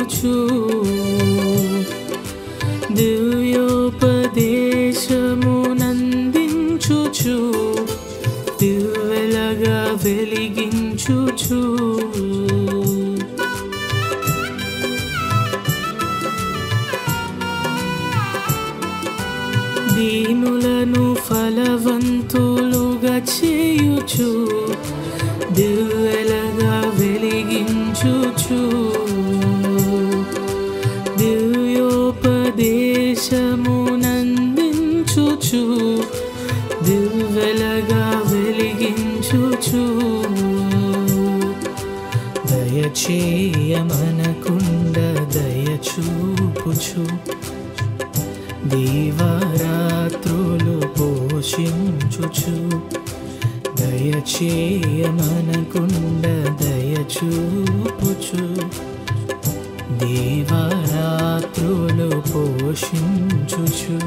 చేయుచు దివ్యోపదేశమునందించుచు దివ్వెలగా వెలిగించుచు దీనులను ఫలవంతులుగా చేయుచు దివ్వెలగా వెలిగించుచు దివ్యోపదేశమునందించుచు దివ్వెలగా వెలిగించుచు దయచేయమనకుండ దయచూపుచు దీవారాత్రులు పోషించుచు దయచేయమనకుండ దయచూపుచు దీవారాత్రులు పోషించుచు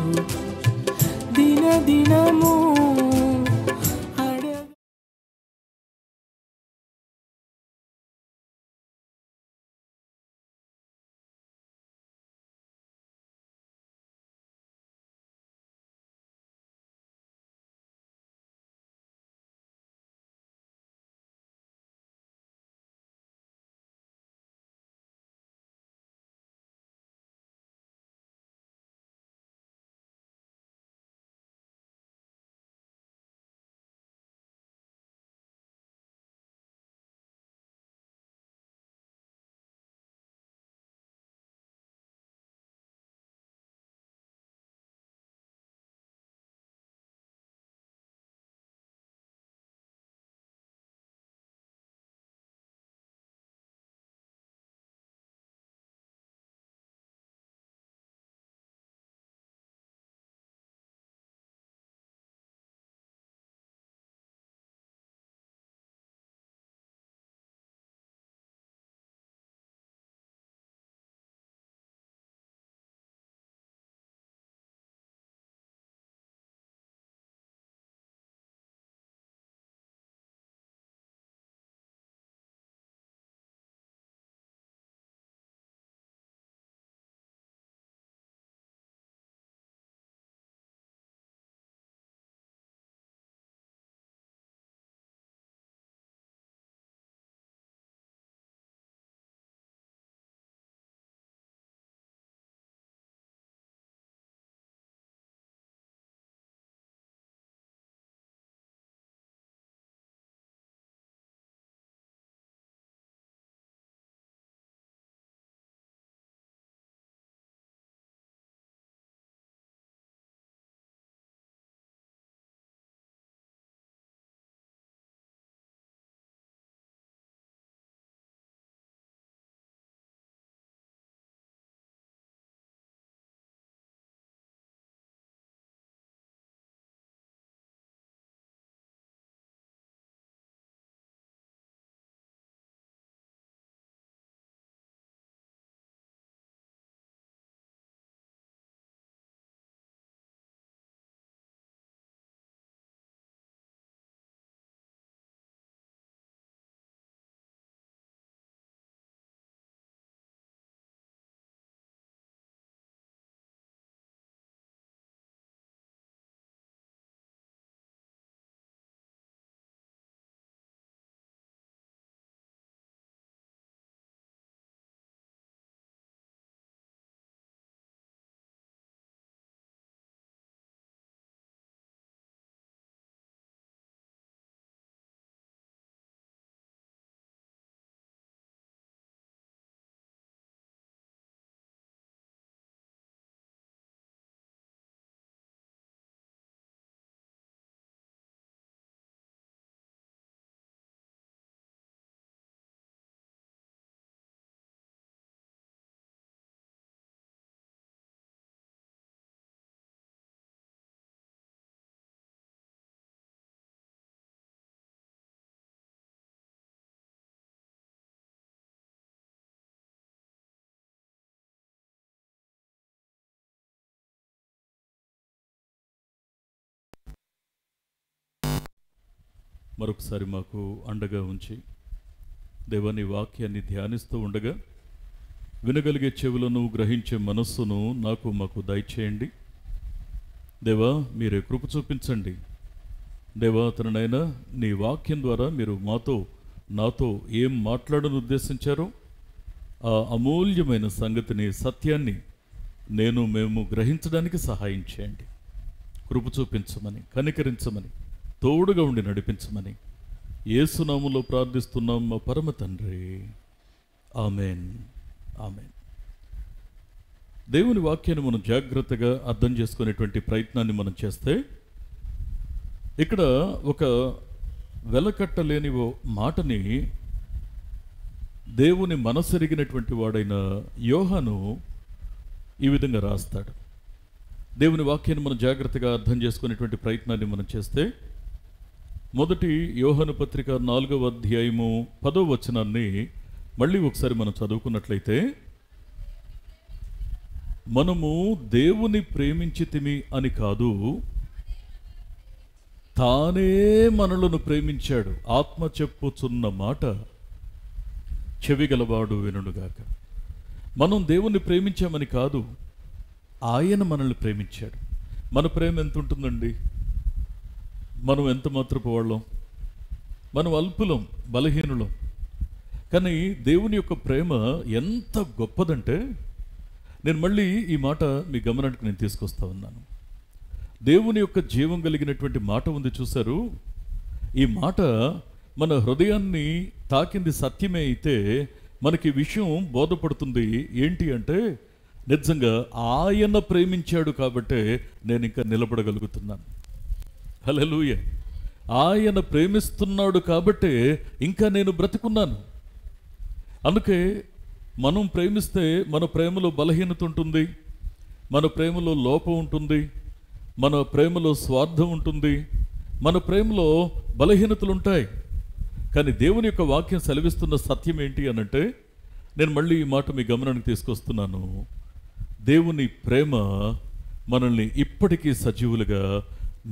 దినదినము మరొకసారి మాకు అండగా ఉంచి దేవాని వాక్యాన్ని ధ్యానిస్తూ ఉండగా వినగలిగే చెవులను, గ్రహించే మనస్సును మాకు దయచేయండి. దేవా, మీరే కృప చూపించండి. దేవా, తననైనా నీ వాక్యం ద్వారా మీరు నాతో ఏం మాట్లాడని ఉద్దేశించారో ఆ అమూల్యమైన సంగతిని, సత్యాన్ని మేము గ్రహించడానికి సహాయం చేయండి. కృప చూపించమని, కనికరించమని, తోడుగా ఉండి నడిపించమని యేసునామములో ప్రార్థిస్తున్నాం మా పరమ తండ్రి. Amen, amen. దేవుని వాక్యాన్ని మనం జాగ్రత్తగా అర్థం చేసుకునేటువంటి ప్రయత్నాన్ని మనం చేస్తే, ఇక్కడ ఒక వెలకట్టలేని ఓ మాటని దేవుని మనసెరిగినటువంటి వాడైన యోహాను ఈ విధంగా రాస్తాడు. దేవుని వాక్యాన్ని మనం జాగ్రత్తగా అర్థం చేసుకునేటువంటి ప్రయత్నాన్ని మనం చేస్తే, మొదటి యోహాను పత్రిక 4వ అధ్యాయము 10వ వచనాన్ని మళ్ళీ ఒకసారి మనం చదువుకున్నట్లయితే, మనము దేవుని ప్రేమించితిమి అని కాదు, తానే మనలను ప్రేమించాడు. ఆత్మ చెప్పుచున్న మాట చెవిగలవాడు వినుగాక. మనం దేవుణ్ణి ప్రేమించామని కాదు, ఆయన మనల్ని ప్రేమించాడు. మన ప్రేమ ఎంత ఉంటుందండి? మనం ఎంత మాత్రపు వాళ్ళం? మనం అల్పులం, బలహీనులం. కానీ దేవుని యొక్క ప్రేమ ఎంత గొప్పదంటే, నేను మళ్ళీ ఈ మాట మీ గమనానికి నేను తీసుకొస్తా ఉన్నాను. దేవుని యొక్క జీవం కలిగినటువంటి మాట ఉంది, చూశారు? ఈ మాట మన హృదయాన్ని తాకింది సత్యమే అయితే మనకి విషయం బోధపడుతుంది. ఏంటి అంటే, నిజంగా ఆయన ప్రేమించాడు కాబట్టే నేను ఇంకా నిలబడగలుగుతున్నాను. హల్లెలూయా. ఆయన ప్రేమిస్తున్నాడు కాబట్టే ఇంకా నేను బ్రతికున్నాను. అందుకే మనం ప్రేమిస్తే మన ప్రేమలో బలహీనత ఉంటుంది, మన ప్రేమలో లోపం ఉంటుంది, మన ప్రేమలో స్వార్థం ఉంటుంది, మన ప్రేమలో బలహీనతలు ఉంటాయి. కానీ దేవుని యొక్క వాక్యం సెలవిస్తున్న సత్యం ఏంటి అనంటే, నేను మళ్ళీ ఈ మాట మీ గమనానికి తీసుకొస్తున్నాను. దేవుని ప్రేమ మనల్ని ఇప్పటికీ సజీవులుగా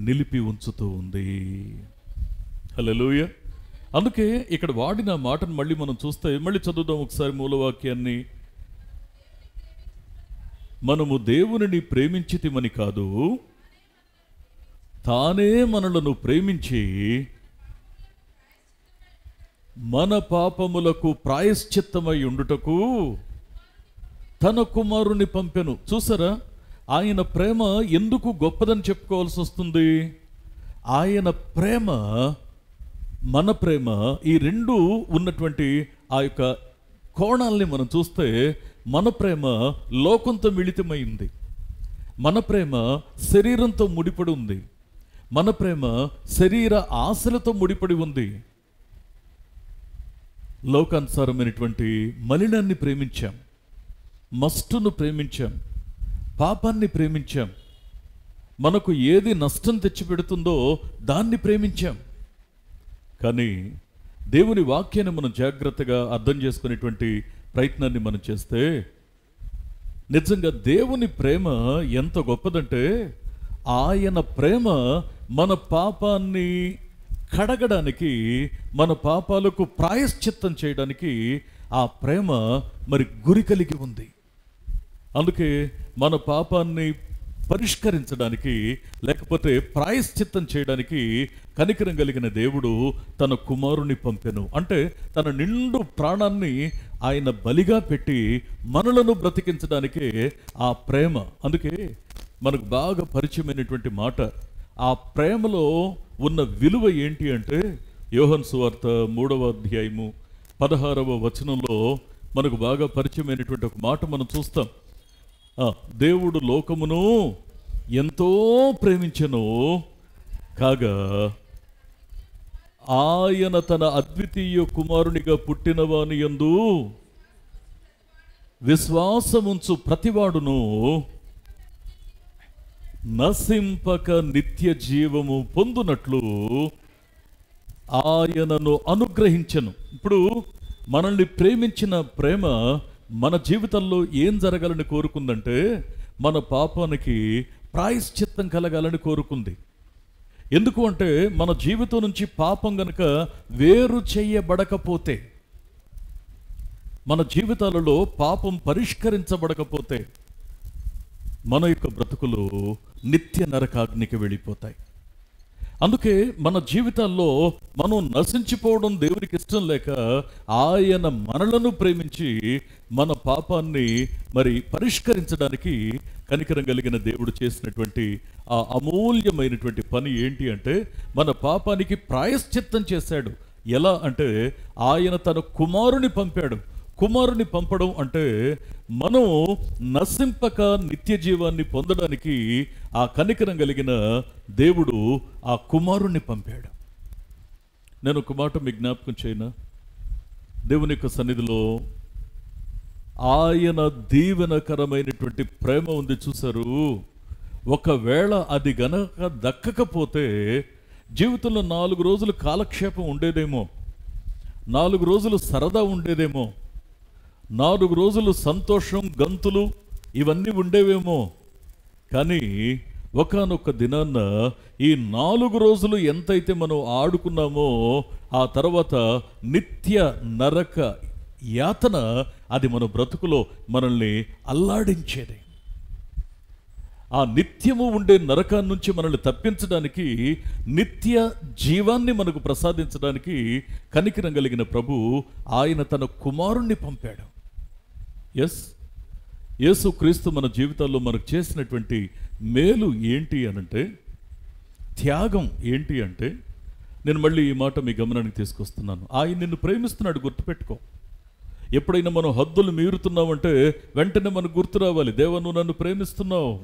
నిలిపి ఉంచుతూ ఉంది. హల్లెలూయా. అందుకే ఇక్కడ వాడిన మాటను మళ్ళీ మనం చూస్తే, మళ్ళీ చదువుదాం ఒకసారి మూలవాక్యాన్ని. మనము దేవునిని ప్రేమించితిమని కాదు, తానే మనలను ప్రేమించి మన పాపములకు ప్రాయశ్చిత్తమై ఉండుటకు తన కుమారుని పంపెను. చూసారా, ఆయన ప్రేమ ఎందుకు గొప్పదని చెప్పుకోవాల్సి వస్తుంది? ఆయన ప్రేమ, మన ప్రేమ, ఈ రెండు ఉన్నటువంటి ఆ యొక్క కోణాలని మనం చూస్తే, మన ప్రేమ లోకంతో మిళితమైంది, మన ప్రేమ శరీరంతో ముడిపడి ఉంది, మన ప్రేమ శరీర ఆశలతో ముడిపడి ఉంది. లోకానుసారమైనటువంటి మలినాన్ని ప్రేమించాం, మస్టును ప్రేమించాం, పాపాన్ని ప్రేమించాం, మనకు ఏది నష్టం తెచ్చిపెడుతుందో దాన్ని ప్రేమించాం. కానీ దేవుని వాక్యాన్ని మనం జాగ్రత్తగా అర్థం చేసుకునేటువంటి ప్రయత్నాన్ని మనం చేస్తే, నిజంగా దేవుని ప్రేమ ఎంత గొప్పదంటే, ఆయన ప్రేమ మన పాపాన్ని కడగడానికి, మన పాపాలకు ప్రాయశ్చిత్తం చేయడానికి ఆ ప్రేమ మరి గురి కలిగి ఉంది. అందుకే మన పాపాన్ని పరిష్కరించడానికి, లేకపోతే ప్రాయశ్చిత్తం చేయడానికి కనికరం కలిగిన దేవుడు తన కుమారుని పంపెను. అంటే తన నిండు ప్రాణాన్ని ఆయన బలిగా పెట్టి మనలను బ్రతికించడానికే ఆ ప్రేమ. అందుకే మనకు బాగా పరిచయమైనటువంటి మాట, ఆ ప్రేమలో ఉన్న విలువ ఏంటి అంటే, యోహాను సువార్త 3వ అధ్యాయము 16వ వచనంలో మనకు బాగా పరిచయమైనటువంటి ఒక మాట మనం చూస్తాం. దేవుడు లోకమును ఎంతో ప్రేమించెను కాగా ఆయన తన అద్వితీయ కుమారునిగా పుట్టిన వాని యందు విశ్వాసముంచు ప్రతివాడును నశింపక నిత్య జీవము పొందునట్లు ఆయనను అనుగ్రహించెను. ఇప్పుడు మనల్ని ప్రేమించిన ప్రేమ మన జీవితంలో ఏం జరగాలని కోరుకుందంటే, మన పాపానికి ప్రాయశ్చిత్తం కలగాలని కోరుకుంది. ఎందుకు అంటే, మన జీవితం నుంచి పాపం గనుక వేరు చేయబడకపోతే, మన జీవితాలలో పాపం పరిష్కరించబడకపోతే మన యొక్క బ్రతుకులు నిత్య నరకాగ్నికి వెళ్ళిపోతాయి. అందుకే మన జీవితాల్లో మనం నశించిపోవడం దేవునికి ఇష్టం లేక ఆయన మనలను ప్రేమించి మన పాపాన్ని మరి పరిష్కరించడానికి కనికరం కలిగిన దేవుడు చేసినటువంటి ఆ అమూల్యమైనటువంటి పని ఏంటి అంటే మన పాపానికి ప్రాయశ్చిత్తం చేశాడు. ఎలా అంటే ఆయన తన కుమారుని పంపాడు. కుమారుని పంపడం అంటే మనం నశింపక నిత్య జీవాన్ని పొందడానికి ఆ కనికరం కలిగిన దేవుడు ఆ కుమారుణ్ణి పంపాడు. నేను ఒక మాట మీ జ్ఞాపకం చేయనా? దేవుని యొక్క సన్నిధిలో ఆయన దీవెనకరమైనటువంటి ప్రేమ ఉంది చూసారు. ఒకవేళ అది గనక దక్కకపోతే జీవితంలో 4 రోజులు కాలక్షేపం ఉండేదేమో, 4 రోజులు సరదా ఉండేదేమో, 4 రోజులు సంతోషం గంతులు ఇవన్నీ ఉండేవేమో. కానీ ఒకానొక దినాన్న ఈ 4 రోజులు ఎంతైతే మనం ఆడుకున్నామో ఆ తర్వాత నిత్య నరక యాతన అది మన బ్రతుకులో మనల్ని అల్లాడించేది. ఆ నిత్యము ఉండే నరకాన్ని నుంచి మనల్ని తప్పించడానికి, నిత్య జీవాన్ని మనకు ప్రసాదించడానికి కనికరం కలిగిన ప్రభు ఆయన తన కుమారుణ్ణి పంపాడు. యేసు క్రీస్తు మన జీవితాల్లో మనకు చేసినటువంటి మేలు ఏంటి అనంటే, త్యాగం ఏంటి అంటే, నేను మళ్ళీ ఈ మాట మీ గమనానికి తీసుకొస్తున్నాను. ఆయన నిన్ను ప్రేమిస్తున్నాడు, గుర్తుపెట్టుకో. ఎప్పుడైనా మనం హద్దులు మీరుతున్నామంటే వెంటనే మనకు గుర్తు రావాలి, దేవా నువ్వు నన్ను ప్రేమిస్తున్నావు.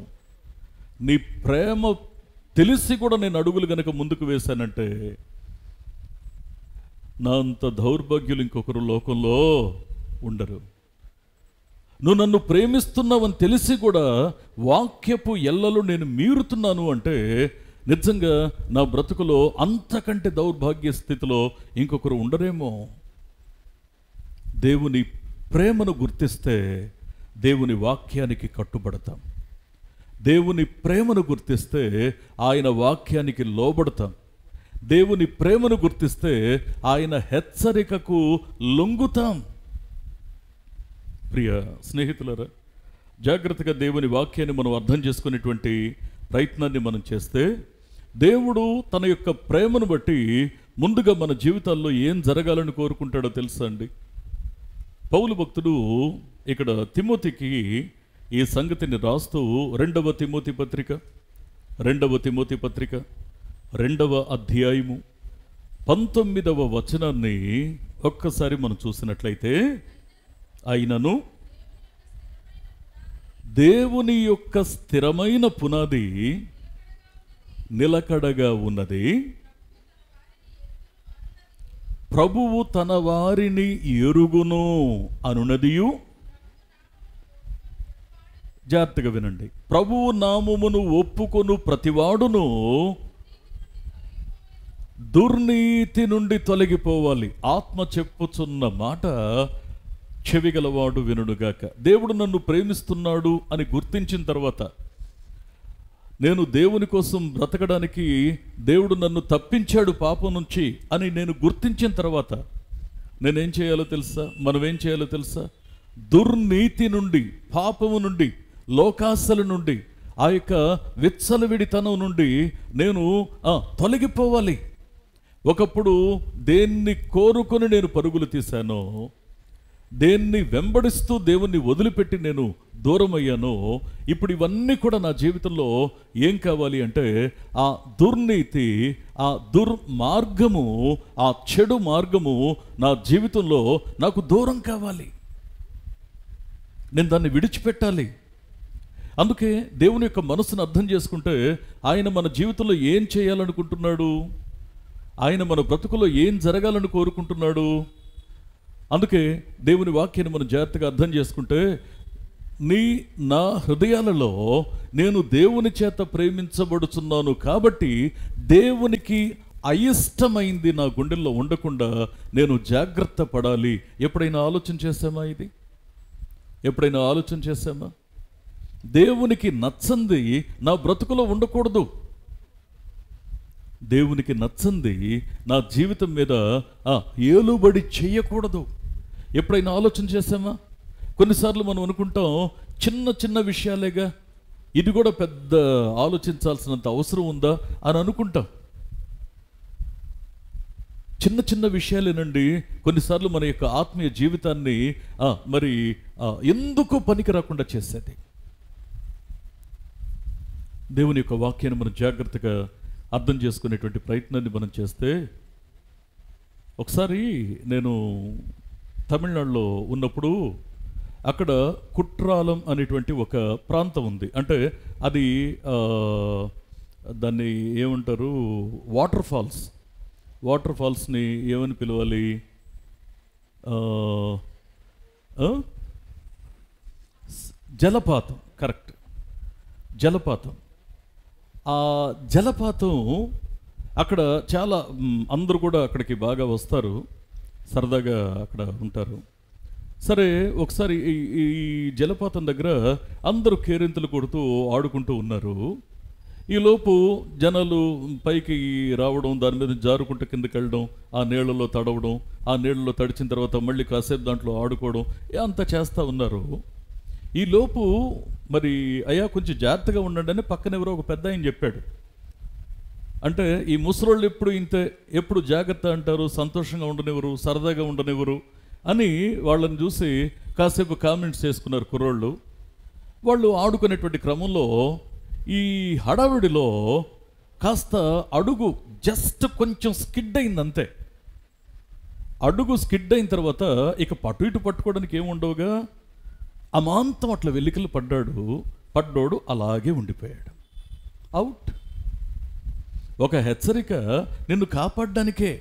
నీ ప్రేమ తెలిసి కూడా నేను అడుగులు గనక ముందుకు వేశానంటే నా అంత దౌర్భాగ్యులు ఇంకొకరు లోకంలో ఉండరు. నువ్వు నన్ను ప్రేమిస్తున్నావని తెలిసి కూడా వాక్యపు ఎల్లలు నేను మీరుతున్నాను అంటే నిజంగా నా బ్రతుకులో అంతకంటే దౌర్భాగ్య స్థితిలో ఇంకొకరు ఉండరేమో. దేవుని ప్రేమను గుర్తిస్తే దేవుని వాక్యానికి కట్టుబడతాం. దేవుని ప్రేమను గుర్తిస్తే ఆయన వాక్యానికి లోబడతాం. దేవుని ప్రేమను గుర్తిస్తే ఆయన హెచ్చరికకు లొంగుతాం. ప్రియ స్నేహితులారా, జాగ్రత్తగా దేవుని వాక్యాన్ని మనం అర్థం చేసుకునేటువంటి ప్రయత్నాన్ని మనం చేస్తే దేవుడు తన యొక్క ప్రేమను బట్టి ముందుగా మన జీవితాల్లో ఏం జరగాలని కోరుకుంటాడో తెలుసా అండి? పౌలు భక్తుడు ఇక్కడ తిమోతికి ఈ సంగతిని రాస్తూ 2వ తిమోతి పత్రిక 2వ అధ్యాయము 19వ వచనాన్ని ఒక్కసారి మనం చూసినట్లయితే, అయినను దేవుని యొక్క స్థిరమైన పునాది నిలకడగా ఉన్నది, ప్రభువు తన వారిని ఎరుగును అనునదియు. జాగ్రత్తగా వినండి. ప్రభువు నామమును ఒప్పుకొను ప్రతివాడును దుర్నీతి నుండి తొలగిపోవాలి. ఆత్మ చెప్పుచున్న మాట చెవిగలవాడు వినుడుగాక. దేవుడు నన్ను ప్రేమిస్తున్నాడు అని గుర్తించిన తర్వాత, నేను దేవుని కోసం బ్రతకడానికి దేవుడు నన్ను తప్పించాడు పాపం నుంచి అని నేను గుర్తించిన తర్వాత నేనేం చేయాలో తెలుసా? మనం ఏం చేయాలో తెలుసా? దుర్నీతి నుండి, పాపము నుండి, లోకాశల నుండి, ఆ యొక్క విచ్చలవిడితనం నుండి నేను తొలగిపోవాలి. ఒకప్పుడు దేన్ని కోరుకొని నేను పరుగులు తీశానో, దేన్ని వెంబడిస్తూ దేవుణ్ణి వదిలిపెట్టి నేను దూరం అయ్యానో, ఇప్పుడు ఇవన్నీ కూడా నా జీవితంలో ఏం కావాలి అంటే ఆ దుర్నీతి, ఆ దుర్మార్గము, ఆ చెడు మార్గము నా జీవితంలో నాకు దూరం కావాలి. నేను దాన్ని విడిచిపెట్టాలి. అందుకే దేవుని యొక్క మనసును అర్థం చేసుకుంటే ఆయన మన జీవితంలో ఏం చేయాలనుకుంటున్నాడు, ఆయన మన బ్రతుకులో ఏం జరగాలని కోరుకుంటున్నాడు. అందుకే దేవుని వాక్యాన్ని మనం జాగ్రత్తగా అర్థం చేసుకుంటే, నా హృదయాలలో నేను దేవుని చేత ప్రేమించబడుచున్నాను కాబట్టి దేవునికి అయిష్టమైంది నా గుండెల్లో ఉండకుండా నేను జాగ్రత్త పడాలి. ఎప్పుడైనా ఆలోచన చేశామా? ఇది ఎప్పుడైనా ఆలోచన చేశామా? దేవునికి నచ్చంది నా బ్రతుకులో ఉండకూడదు. దేవునికి నచ్చంది నా జీవితం మీద ఏలుబడి చెయ్యకూడదు. ఎప్పుడైనా ఆలోచన చేసామా? కొన్నిసార్లు మనం అనుకుంటాం చిన్న చిన్న విషయాలేగా, ఇది కూడా పెద్ద ఆలోచించాల్సినంత అవసరం ఉందా అని అనుకుంటాం. చిన్న చిన్న విషయాలేనండి కొన్నిసార్లు మన యొక్క ఆత్మీయ జీవితాన్ని ఎందుకు పనికి రాకుండా చేసేది. దేవుని యొక్క వాక్యాన్ని మనం జాగ్రత్తగా అర్థం చేసుకునేటువంటి ప్రయత్నాన్ని మనం చేస్తే, ఒకసారి నేను తమిళనాడులో ఉన్నప్పుడు అక్కడ కుట్రాలం అనేటువంటి ఒక ప్రాంతం ఉంది. అంటే అది దాన్ని ఏమంటారు, వాటర్ ఫాల్స్ని ఏమని పిలవాలి, జలపాతం. కరెక్ట్, జలపాతం. ఆ జలపాతం అక్కడ చాలా అందరూ కూడా అక్కడికి బాగా వస్తారు, సరదాగా అక్కడ ఉంటారు. సరే, ఒకసారి ఈ జలపాతం దగ్గర అందరూ కేరింతలు కొడుతూ ఆడుకుంటూ ఉన్నారు. ఈలోపు జనాలు పైకి రావడం, దాని మీద జారుకుంటూ కిందకి వెళ్ళడం, ఆ నీళ్లలో తడవడం, ఆ నీళ్ళలో తడిచిన తర్వాత మళ్ళీ కాసేపు దాంట్లో ఆడుకోవడం, అంతా చేస్తూ ఉన్నారు. ఈలోపు మరి అయ్యా కొంచెం జాగ్రత్తగా ఉండండి అని పక్కన ఎవరో ఒక పెద్ద ఆయన చెప్పాడు. అంటే ఈ ముసలోళ్ళు ఎప్పుడు ఇంతే, ఎప్పుడు జాగ్రత్త అంటారు, సంతోషంగా ఉండనివ్వరు, సరదాగా ఉండనివ్వరు అని వాళ్ళని చూసి కాసేపు కామెంట్స్ చేసుకున్నారు కుర్రోళ్ళు. వాళ్ళు ఆడుకునేటువంటి క్రమంలో ఈ హడావిడిలో కాస్త అడుగు జస్ట్ కొంచెం స్కిడ్ అయింది అంతే. అడుగు స్కిడ్ అయిన తర్వాత ఇక పటు ఇటు పట్టుకోవడానికి ఏముండవుగా, అమాంతం అట్లా వెలికలు పడ్డోడు అలాగే ఉండిపోయాడు. అవుట్. ఒక హెచ్చరిక నిన్ను కాపాడడానికే,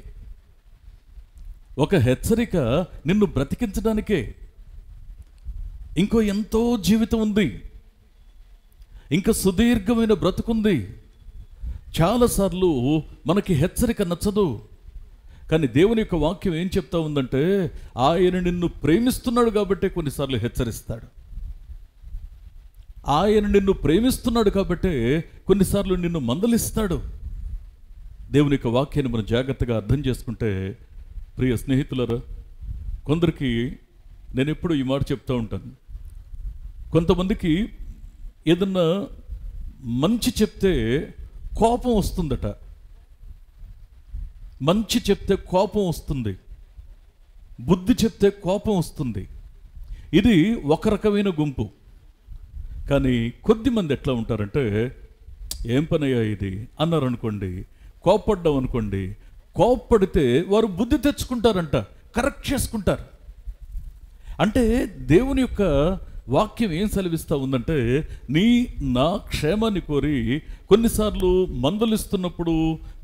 ఒక హెచ్చరిక నిన్ను బ్రతికించడానికే. ఇంకో ఎంతో జీవితం ఉంది, ఇంకా సుదీర్ఘమైన బ్రతుకుంది. చాలాసార్లు మనకి హెచ్చరిక నచ్చదు, కానీ దేవుని యొక్క వాక్యం ఏం చెప్తా ఉందంటే, ఆయన నిన్ను ప్రేమిస్తున్నాడు కాబట్టి కొన్నిసార్లు హెచ్చరిస్తాడు. ఆయన నిన్ను ప్రేమిస్తున్నాడు కాబట్టి కొన్నిసార్లు నిన్ను మందలిస్తాడు. దేవుని యొక్క వాక్యాన్ని మనం జాగ్రత్తగా అర్థం చేసుకుంటే, ప్రియ స్నేహితులారా, కొందరికి నేను ఎప్పుడు ఈ మాట చెప్తూ ఉంటాను. కొంతమందికి ఏదన్నా మంచి చెప్తే కోపం వస్తుందట, మంచి చెప్తే కోపం వస్తుంది, బుద్ధి చెప్తే కోపం వస్తుంది. ఇది ఒక రకమైన గుంపు. కానీ కొద్దిమంది ఎట్లా ఉంటారంటే, ఏం పనయ్యా ఇది అన్నారనుకోండి, కోపడ్డాం అనుకోండి, కోప్పడితే వారు బుద్ధి తెచ్చుకుంటారంట, కరెక్ట్ చేసుకుంటారు. అంటే దేవుని యొక్క వాక్యం ఏం సెలవిస్తూ ఉందంటే, నా క్షేమాన్ని కోరి కొన్నిసార్లు మందలిస్తున్నప్పుడు,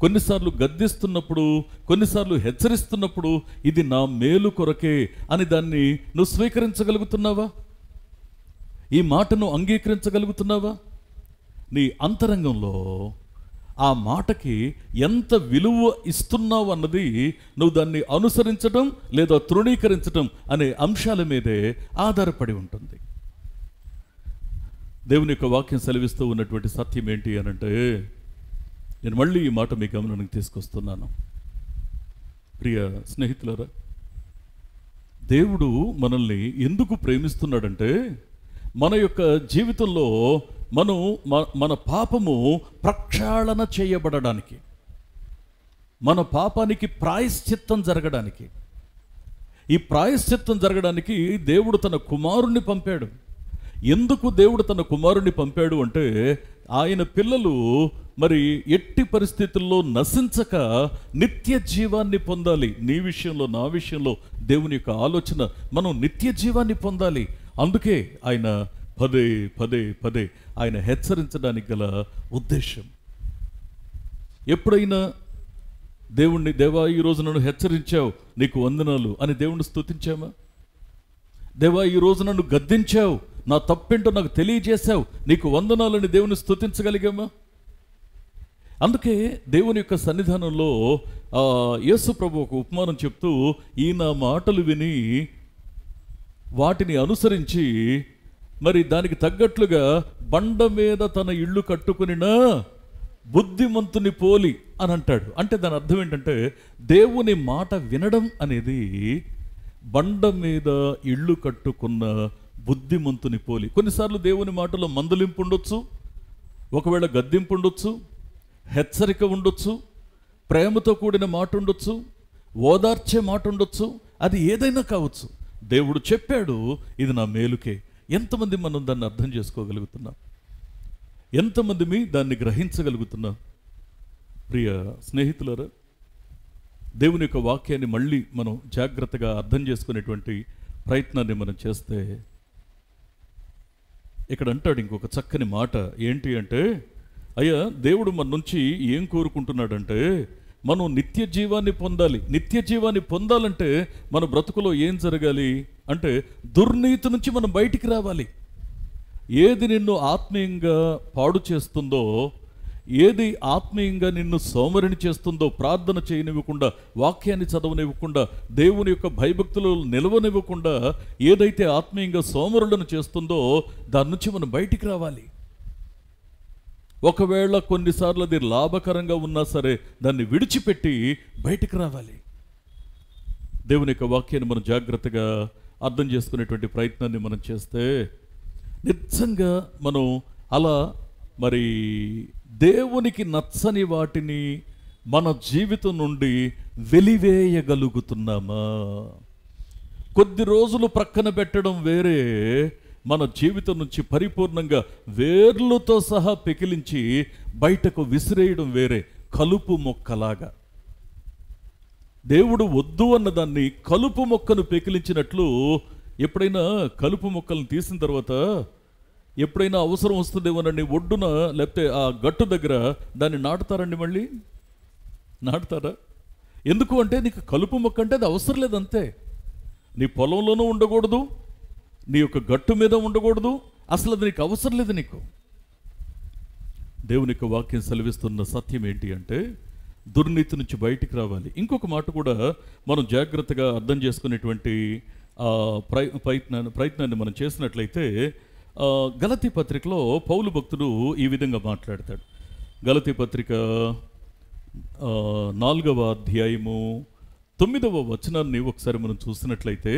కొన్నిసార్లు గద్దిస్తున్నప్పుడు, కొన్నిసార్లు హెచ్చరిస్తున్నప్పుడు ఇది నా మేలు కొరకే అని దాన్ని నువ్వు స్వీకరించగలుగుతున్నావా? ఈ మాటను అంగీకరించగలుగుతున్నావా? నీ అంతరంగంలో ఆ మాటకి ఎంత విలువ ఇస్తున్నావు అన్నది నువ్వు దాన్ని అనుసరించడం లేదా తృణీకరించడం అనే అంశాల మీదే ఆధారపడి ఉంటుంది. దేవుని యొక్క వాక్యం సెలవిస్తూ ఉన్నటువంటి సత్యం ఏంటి అనంటే, నేను మళ్ళీ ఈ మాట మీ గమనానికి తీసుకొస్తున్నాను. ప్రియ స్నేహితులారా, దేవుడు మనల్ని ఎందుకు ప్రేమిస్తున్నాడంటే, మన యొక్క జీవితంలో మన పాపము ప్రక్షాళన చేయబడడానికి, మన పాపానికి ప్రాయశ్చిత్తం జరగడానికి. ఈ ప్రాయశ్చిత్తం జరగడానికి దేవుడు తన కుమారుణ్ణి పంపాడు. ఎందుకు దేవుడు తన కుమారుణ్ణి పంపాడు అంటే, ఆయన పిల్లలు మరి ఎట్టి పరిస్థితుల్లో నశించక నిత్య జీవాన్ని పొందాలి. నీ విషయంలో, నా విషయంలో దేవుని యొక్క ఆలోచన, మనం నిత్య జీవాన్ని పొందాలి. అందుకే ఆయన పదే పదే పదే ఆయన హెచ్చరించడానికి గల ఉద్దేశం. ఎప్పుడైనా దేవుణ్ణి, దేవా ఈరోజు నన్ను హెచ్చరించావు, నీకు వందనాలు అని దేవుణ్ణి స్తుతించామా? దేవా ఈరోజు నన్ను గద్దించావు, నా తప్పేంటో నాకు తెలియజేశావు, నీకు వందనాలని దేవుని స్తుతించగలిగామా? అందుకే దేవుని యొక్క సన్నిధానంలో యేసు ప్రభు ఒక ఉపమానం చెప్తూ, ఈ నా మాటలు విని వాటిని అనుసరించి మరి దానికి తగ్గట్లుగా బండ మీద తన ఇల్లు కట్టుకునినా బుద్ధిమంతుని పోలి అని అంటాడు. అంటే దాని అర్థం ఏంటంటే, దేవుని మాట వినడం అనేది బండ మీద ఇళ్ళు కట్టుకున్న బుద్ధిమంతుని పోలి. కొన్నిసార్లు దేవుని మాటలో మందలింపు ఉండొచ్చు, ఒకవేళ గద్దింపు ఉండొచ్చు, హెచ్చరిక ఉండొచ్చు, ప్రేమతో కూడిన మాట ఉండొచ్చు, ఓదార్చే మాట ఉండొచ్చు. అది ఏదైనా కావచ్చు. దేవుడు చెప్పాడు, ఇది నా మేలుకే. ఎంతమంది మనం దాన్ని అర్థం చేసుకోగలుగుతున్నాం? ఎంతమంది దాన్ని గ్రహించగలుగుతున్నాం? ప్రియ స్నేహితులారా, దేవుని యొక్క వాక్యాన్ని మళ్ళీ మనం జాగ్రత్తగా అర్థం చేసుకునేటువంటి ప్రయత్నాన్ని మనం చేస్తే, ఇక్కడ అంటాడు ఇంకొక చక్కని మాట. ఏంటి అంటే, అయ్యా దేవుడు మన నుంచి ఏం కోరుకుంటున్నాడంటే, మనం నిత్య జీవాన్ని పొందాలి. నిత్య జీవాన్ని పొందాలంటే మన బ్రతుకులో ఏం జరగాలి అంటే, దుర్నీతి నుంచి మనం బయటికి రావాలి. ఏది నిన్ను ఆత్మీయంగా పాడు చేస్తుందో, ఏది ఆత్మీయంగా నిన్ను సోమరిని చేస్తుందో, ప్రార్థన చేయనివ్వకుండా, వాక్యాన్ని చదవనివ్వకుండా, దేవుని యొక్క భయభక్తులు నిలవనివ్వకుండా, ఏదైతే ఆత్మీయంగా సోమరులను చేస్తుందో దాని నుంచి మనం బయటికి రావాలి. ఒకవేళ కొన్నిసార్లు అది లాభకరంగా ఉన్నా సరే దాన్ని విడిచిపెట్టి బయటికి రావాలి. దేవుని యొక్క వాక్యాన్ని మనం జాగ్రత్తగా అర్థం చేసుకునేటువంటి ప్రయత్నాన్ని మనం చేస్తే, నిజంగా మనం అలా మరి దేవునికి నచ్చని వాటిని మన జీవితం నుండి వెలివేయగలుగుతున్నామా? కొద్ది రోజులు ప్రక్కన పెట్టడం వేరే, మన జీవితం నుంచి పరిపూర్ణంగా వేర్లతో సహా పెకిలించి బయటకు విసిరేయడం వేరే. కలుపు మొక్కలాగా దేవుడు వద్దు అన్నదాన్ని కలుపు మొక్కను పెకిలించినట్లు, ఎప్పుడైనా కలుపు మొక్కలను తీసిన తర్వాత ఎప్పుడైనా అవసరం వస్తుందేమోనండి, ఒడ్డున లేకపోతే ఆ గట్టు దగ్గర దాన్ని నాటుతారండి. మళ్ళీ నాటుతారా? ఎందుకు అంటే నీకు కలుపు మొక్క అంటే అది అవసరం లేదంతే. నీ పొలంలోనూ ఉండకూడదు, నీ యొక్క గట్టు మీద ఉండకూడదు, అసలు అది నీకు అవసరం లేదు. నీకు దేవుని యొక్క వాక్యం సెలవిస్తున్న సత్యం ఏంటి అంటే, దుర్నీతి నుంచి బయటికి రావాలి. ఇంకొక మాట కూడా మనం జాగ్రత్తగా అర్థం చేసుకునేటువంటి ప్రయత్నాన్ని మనం చేసినట్లయితే, గలతీ పత్రికలో పౌలు భక్తుడు ఈ విధంగా మాట్లాడతాడు. గలతీ పత్రిక 4వ అధ్యాయము 9వ వచనాన్ని ఒకసారి మనం చూసినట్లయితే,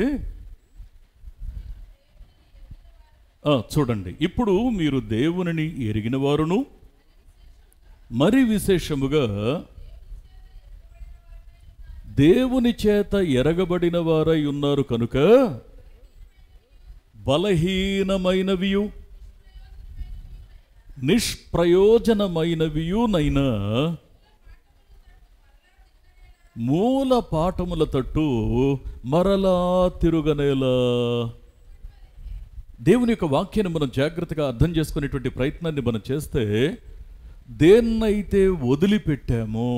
చూడండి. ఇప్పుడు మీరు దేవునిని ఎరిగిన వారును మరి విశేషముగా దేవుని చేత ఎరగబడిన వారై ఉన్నారు కనుక బలహీనమైనవియు నిష్ప్రయోజనమైనవియునైనా మూల పాఠముల తట్టు మరలా తిరుగనేలా. దేవుని యొక్క వాక్యాన్ని మనం జాగ్రత్తగా అర్థం చేసుకునేటువంటి ప్రయత్నాన్ని మనం చేస్తే, దేన్నైతే వదిలిపెట్టామో,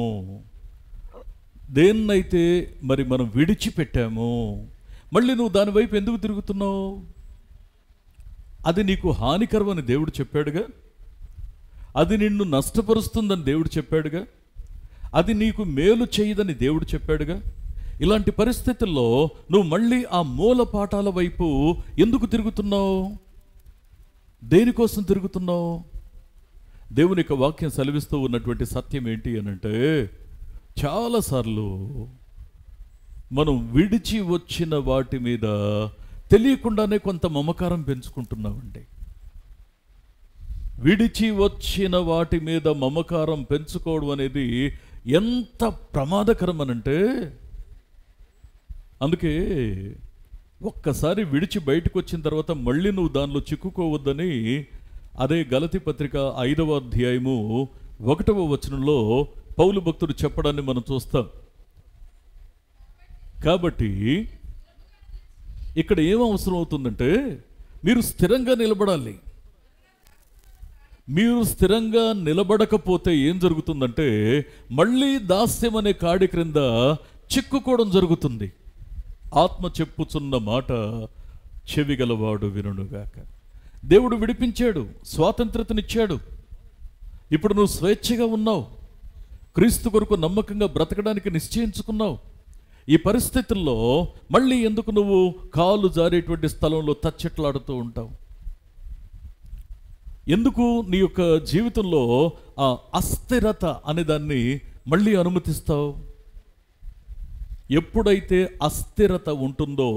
దేన్నైతే మరి మనం విడిచిపెట్టామో, మళ్ళీ నువ్వు దాని వైపు ఎందుకు తిరుగుతున్నావు? అది నీకు హానికరమని దేవుడు చెప్పాడుగా, అది నిన్ను నష్టపరుస్తుందని దేవుడు చెప్పాడుగా, అది నీకు మేలు చేయదని దేవుడు చెప్పాడుగా. ఇలాంటి పరిస్థితుల్లో నువ్వు మళ్ళీ ఆ మూల పాఠాల వైపు ఎందుకు తిరుగుతున్నావు? దేనికోసం తిరుగుతున్నావు? దేవుని యొక్క వాక్యం సెలవిస్తూ ఉన్నటువంటి సత్యం ఏంటి అనంటే, చాలాసార్లు మనం విడిచి వచ్చిన వాటి మీద తెలియకుండానే కొంత మమకారం పెంచుకుంటున్నామండి. విడిచి వచ్చిన వాటి మీద మమకారం పెంచుకోవడం అనేది ఎంత ప్రమాదకరం అనంటే, అందుకే ఒక్కసారి విడిచి బయటకు వచ్చిన తర్వాత మళ్ళీ నువ్వు దానిలో చిక్కుకోవద్దని అదే గలతీ పత్రిక 5వ అధ్యాయము 1వ వచనంలో పౌలు భక్తుడు చెప్పడాన్ని మనం చూస్తాం. కాబట్టి ఇక్కడ ఏం అవసరం అవుతుందంటే, మీరు స్థిరంగా నిలబడాలి. మీరు స్థిరంగా నిలబడకపోతే ఏం జరుగుతుందంటే, మళ్ళీ దాస్యం అనే కాడి క్రింద చిక్కుకోవడం జరుగుతుంది. ఆత్మ చెప్పుచున్న మాట చెవిగలవాడు వినుగాక. దేవుడు విడిపించాడు, స్వాతంత్రతనిచ్చాడు. ఇప్పుడు నువ్వు స్వేచ్ఛగా ఉన్నావు, క్రీస్తు కొరకు నమ్మకంగా బ్రతకడానికి నిశ్చయించుకున్నావు. ఈ పరిస్థితుల్లో మళ్ళీ ఎందుకు నువ్వు కాలు జారేటువంటి స్థలంలో తచ్చెట్లాడుతూ ఉంటావు? ఎందుకు నీ యొక్క జీవితంలో ఆ అస్థిరత అనే దాన్ని మళ్ళీ అనుమతిస్తావు? ఎప్పుడైతే అస్థిరత ఉంటుందో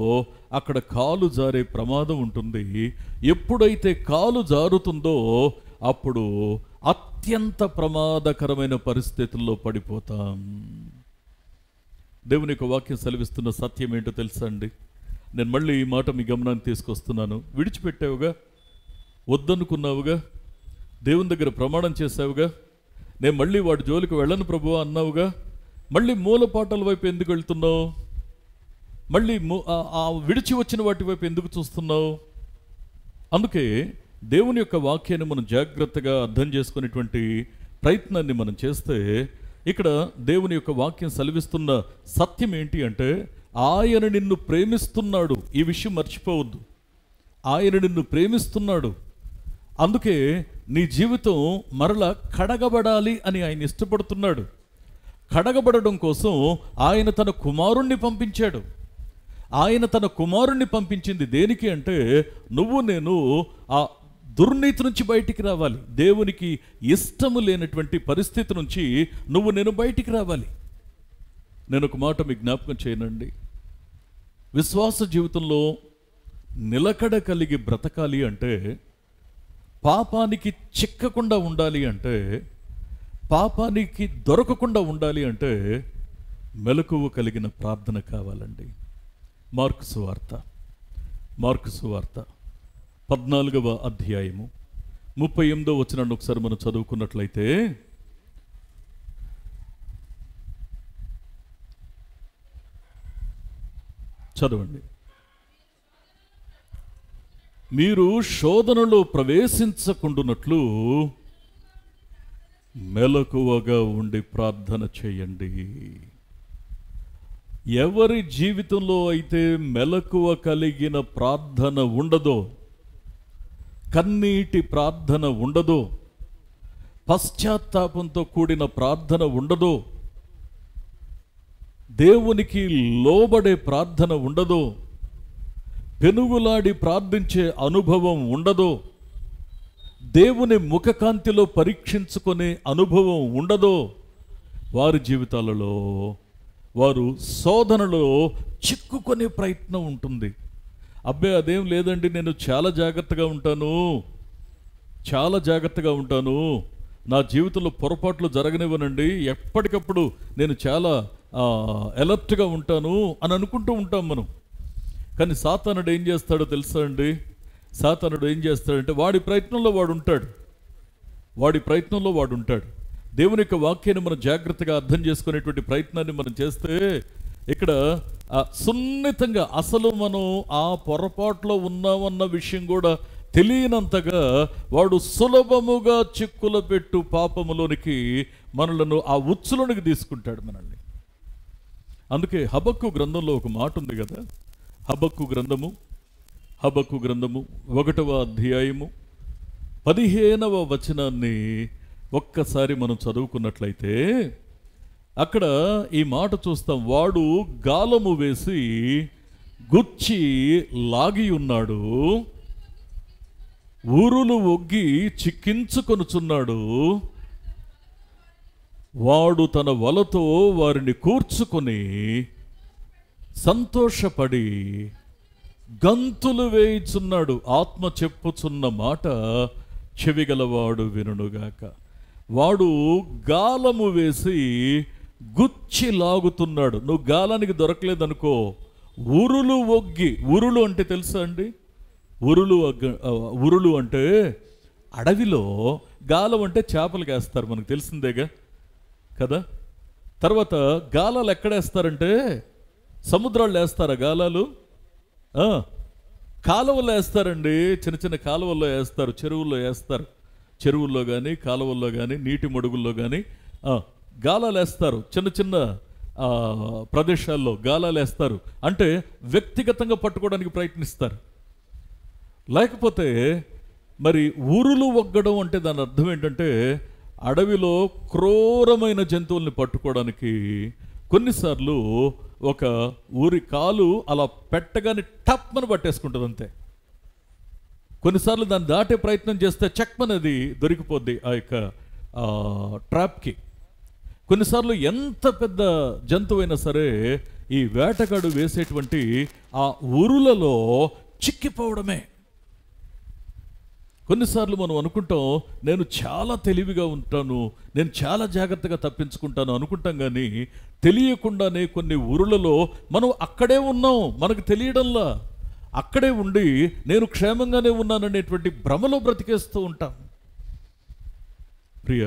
అక్కడ కాలు జారే ప్రమాదం ఉంటుంది. ఎప్పుడైతే కాలు జారుతుందో అప్పుడు అత్యంత ప్రమాదకరమైన పరిస్థితుల్లో పడిపోతాం. దేవుని యొక్క వాక్యం సెలవిస్తున్న సత్యం ఏంటో తెలుసా అండి? నేను మళ్ళీ ఈ మాట మీ గమనాన్ని తీసుకొస్తున్నాను. విడిచిపెట్టావుగా, వద్దనుకున్నావుగా, దేవుని దగ్గర ప్రమాణం చేసావుగా, నేను మళ్ళీ వాడి జోలికి వెళ్ళను ప్రభువా అన్నావుగా, మళ్ళీ మూలపాటల వైపు ఎందుకు వెళ్తున్నావు? మళ్ళీ విడిచి వచ్చిన వాటి వైపు ఎందుకు చూస్తున్నావు? అందుకే దేవుని యొక్క వాక్యాన్ని మనం జాగ్రత్తగా అర్థం చేసుకునేటువంటి ప్రయత్నాన్ని మనం చేస్తే ఇక్కడ దేవుని యొక్క వాక్యం సెలవిస్తున్న సత్యం ఏంటి అంటే, ఆయన నిన్ను ప్రేమిస్తున్నాడు. ఈ విషయం మర్చిపోవద్దు. ఆయన నిన్ను ప్రేమిస్తున్నాడు. అందుకే నీ జీవితం మరలా కడగబడాలి అని ఆయన ఇష్టపడుతున్నాడు. కడగబడడం కోసం ఆయన తన కుమారుణ్ణి పంపించాడు. ఆయన తన కుమారుణ్ణి పంపించింది దేనికి అంటే, నువ్వు నేను ఆ దుర్నీతి నుంచి బయటికి రావాలి. దేవునికి ఇష్టము లేనటువంటి పరిస్థితి నుంచి నువ్వు నేను బయటికి రావాలి. నేను ఒక మాట మీకు జ్ఞాపకం చేయనండి. విశ్వాస జీవితంలో నిలకడ కలిగి బ్రతకాలి అంటే, పాపానికి చిక్కకుండా ఉండాలి అంటే, పాపానికి దొరకకుండా ఉండాలి అంటే మెలకువ కలిగిన ప్రార్థన కావాలండి. మార్కు సువార్త 14వ అధ్యాయము 38వ వచనాన్ని ఒకసారి మనం చదువుకున్నట్లయితే, చదవండి. మీరు శోధనలో ప్రవేశించకుండునట్లు మెలకువగా ఉండి ప్రార్థన చేయండి. ఎవరి జీవితంలో అయితే మెలకువ కలిగిన ప్రార్థన ఉండదో, కన్నీటి ప్రార్థన ఉండదో, పశ్చాత్తాపంతో కూడిన ప్రార్థన ఉండదో, దేవునికి లోబడే ప్రార్థన ఉండదో, పెనుగులాడి ప్రార్థించే అనుభవం ఉండదో, దేవుని ముఖకాంతిలో పరీక్షించుకునే అనుభవం ఉండదో, వారి జీవితాలలో వారు శోధనలో చిక్కుకునే ప్రయత్నం ఉంటుంది. అబ్బాయి అదేం లేదండి, నేను చాలా జాగ్రత్తగా ఉంటాను, నా జీవితంలో పొరపాట్లు జరగనివ్వనండి, ఎప్పటికప్పుడు నేను చాలా అలర్ట్గా ఉంటాను అని అనుకుంటూ ఉంటాం మనం. కానీ సాతానుడు ఏం చేస్తాడో తెలుసా అండి? సాతానుడు ఏం చేస్తాడంటే వాడి ప్రయత్నంలో వాడు ఉంటాడు. దేవుని యొక్క వాక్యాన్ని మనం జాగ్రత్తగా అర్థం చేసుకునేటువంటి ప్రయత్నాన్ని మనం చేస్తే ఇక్కడ సున్నితంగా అసలు మనం ఆ పొరపాట్లో ఉన్నామన్న విషయం కూడా తెలియనంతగా వాడు సులభముగా చిక్కుల పెట్టు పాపములోనికి మనలను ఆ ఉచ్చులోనికి తీసుకుంటాడు మనల్ని. అందుకే హబక్కు గ్రంథంలో ఒక మాట ఉంది కదా, హబక్కు గ్రంథము 1వ అధ్యాయము 15వ వచనాన్ని ఒక్కసారి మనం చదువుకున్నట్లయితే అక్కడ ఈ మాట చూస్తాం. వాడు గాలము వేసి గుచ్చి లాగి ఉన్నాడు, ఊరులు ఒగ్గి చిక్కించుకొనుచున్నాడు, వాడు తన వలతో వారిని కూర్చుకొని సంతోషపడి గంతులు వేయిచున్నాడు. ఆత్మ చెప్పుచున్న మాట చెవిగలవాడు వినుగాక. వాడు గాలము వేసి గుచ్చి లాగుతున్నాడు. నువ్వు గాలానికి దొరకలేదనుకో, ఉరులు ఒగ్గి, ఉరులు అంటే తెలుసా అండి? ఉరులు అంటే అడవిలో, గాలం అంటే చేపలు వేస్తారు, మనకు తెలిసిందేగా కదా. తర్వాత గాలాలు ఎక్కడేస్తారంటే సముద్రాలు వేస్తారా గాలాలు? కాలువల్లో వేస్తారండి, చిన్న చిన్న కాలువల్లో వేస్తారు, చెరువుల్లో వేస్తారు. చెరువుల్లో కానీ కాలువల్లో కానీ నీటి మడుగుల్లో కానీ గాలాలు వేస్తారు. చిన్న చిన్న ప్రదేశాల్లో గాలాలు వేస్తారు. అంటే వ్యక్తిగతంగా పట్టుకోవడానికి ప్రయత్నిస్తారు. లేకపోతే మరి ఊరులు ఒగ్గడం అంటే దాని అర్థం ఏంటంటే అడవిలో క్రూరమైన జంతువుల్ని పట్టుకోవడానికి కొన్నిసార్లు ఒక ఊరి కాలు అలా పెట్టగానే టప్మని పట్టేసుకుంటుంది అంతే. కొన్నిసార్లు దాన్ని దాటే ప్రయత్నం చేస్తే చెక్మనేది దొరికిపోద్ది ఆ యొక్క ట్రాప్కి. కొన్నిసార్లు ఎంత పెద్ద జంతువు అయినా సరే ఈ వేటగాడు వేసేటువంటి ఆ ఉరులలో చిక్కిపోవడమే. కొన్నిసార్లు మనం అనుకుంటాం, నేను చాలా తెలివిగా ఉంటాను, నేను చాలా జాగ్రత్తగా తప్పించుకుంటాను అనుకుంటాం, కానీ తెలియకుండానే కొన్ని ఉరులలో మనం అక్కడే ఉన్నాం, మనకు తెలియడంలా అక్కడే ఉండి నేను క్షేమంగానే ఉన్నాననేటువంటి భ్రమలో బ్రతికేస్తూ ఉంటాం. ప్రియ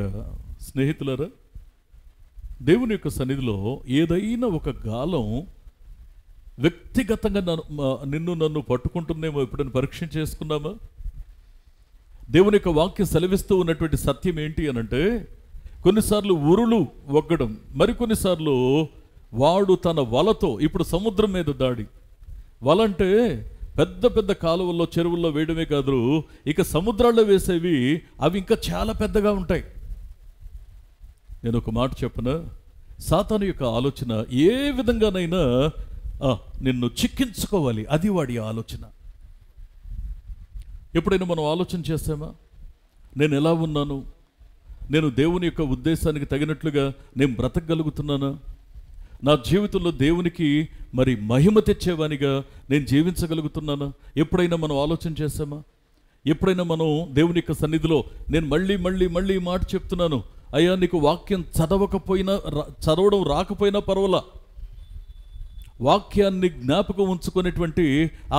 స్నేహితులారా, దేవుని యొక్క సన్నిధిలో ఏదైనా ఒక గాలం వ్యక్తిగతంగా నన్ను పట్టుకుంటుందేమో ఎప్పుడైనా పరీక్ష చేసుకున్నామా? దేవుని యొక్క వాక్యం సెలవిస్తూ ఉన్నటువంటి సత్యం ఏంటి అనంటే, కొన్నిసార్లు ఉరులు ఒగ్గడం, మరికొన్నిసార్లు వాడు తన వలతో, ఇప్పుడు సముద్రం మీద దాడి, వల అంటే పెద్ద పెద్ద కాలువల్లో చెరువుల్లో వేయడమే కాదు, ఇక సముద్రాల్లో వేసేవి అవి ఇంకా చాలా పెద్దగా ఉంటాయి. నేను ఒక మాట చెప్పనా, సాతాను యొక్క ఆలోచన ఏ విధంగానైనా నిన్ను చిక్కించుకోవాలి, అది వాడి ఆలోచన. ఎప్పుడైనా మనం ఆలోచన చేస్తామా, నేను ఎలా ఉన్నాను, నేను దేవుని యొక్క ఉద్దేశానికి తగినట్లుగా నేను బ్రతకగలుగుతున్నానా, నా జీవితంలో దేవునికి మరి మహిమ తెచ్చేవానిగా నేను జీవించగలుగుతున్నానా? ఎప్పుడైనా మనం ఆలోచన చేస్తామా? ఎప్పుడైనా మనం దేవుని యొక్క సన్నిధిలో, నేను మళ్ళీ మళ్ళీ మళ్ళీ మాట చెప్తున్నాను, అయ్యా నీకు వాక్యం చదవడం రాకపోయినా పర్వాలా, వాక్యాన్ని జ్ఞాపకం ఉంచుకునేటువంటి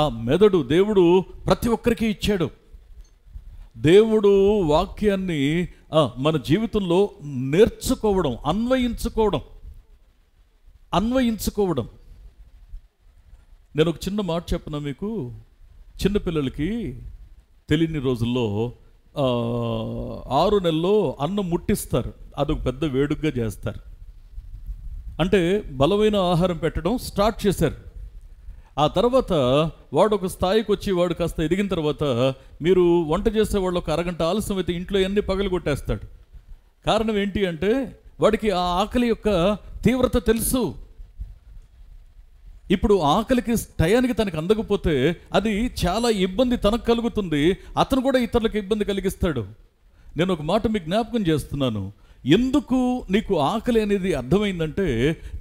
ఆ మెదడు దేవుడు ప్రతి ఒక్కరికి ఇచ్చాడు. దేవుడు వాక్యాన్ని మన జీవితంలో నేర్చుకోవడం, అన్వయించుకోవడం. నేను ఒక చిన్న మాట చెప్పనా మీకు. చిన్నపిల్లలకి తెలియని రోజుల్లో 6 నెలల్లో అన్నం ముట్టిస్తారు, అదొక పెద్ద వేడుకగా చేస్తారు. అంటే బలమైన ఆహారం పెట్టడం స్టార్ట్ చేశారు. ఆ తర్వాత వాడు ఒక స్థాయికి వచ్చి, వాడు కాస్త ఎదిగిన తర్వాత మీరు వంట చేసే వాళ్ళు ఒక అరగంట ఆలస్యం అయితే ఇంట్లో అన్ని పగలు కొట్టేస్తాడు. కారణం ఏంటి అంటే, వాడికి ఆ ఆకలి యొక్క తీవ్రత తెలుసు. ఇప్పుడు ఆకలికి టయానికి తనకు అందకపోతే అది చాలా ఇబ్బంది తనకు కలుగుతుంది, అతను కూడా ఇతరులకు ఇబ్బంది కలిగిస్తాడు. నేను ఒక మాట మీకు జ్ఞాపకం చేస్తున్నాను. ఎందుకు నీకు ఆకలి అనేది అర్థమైందంటే,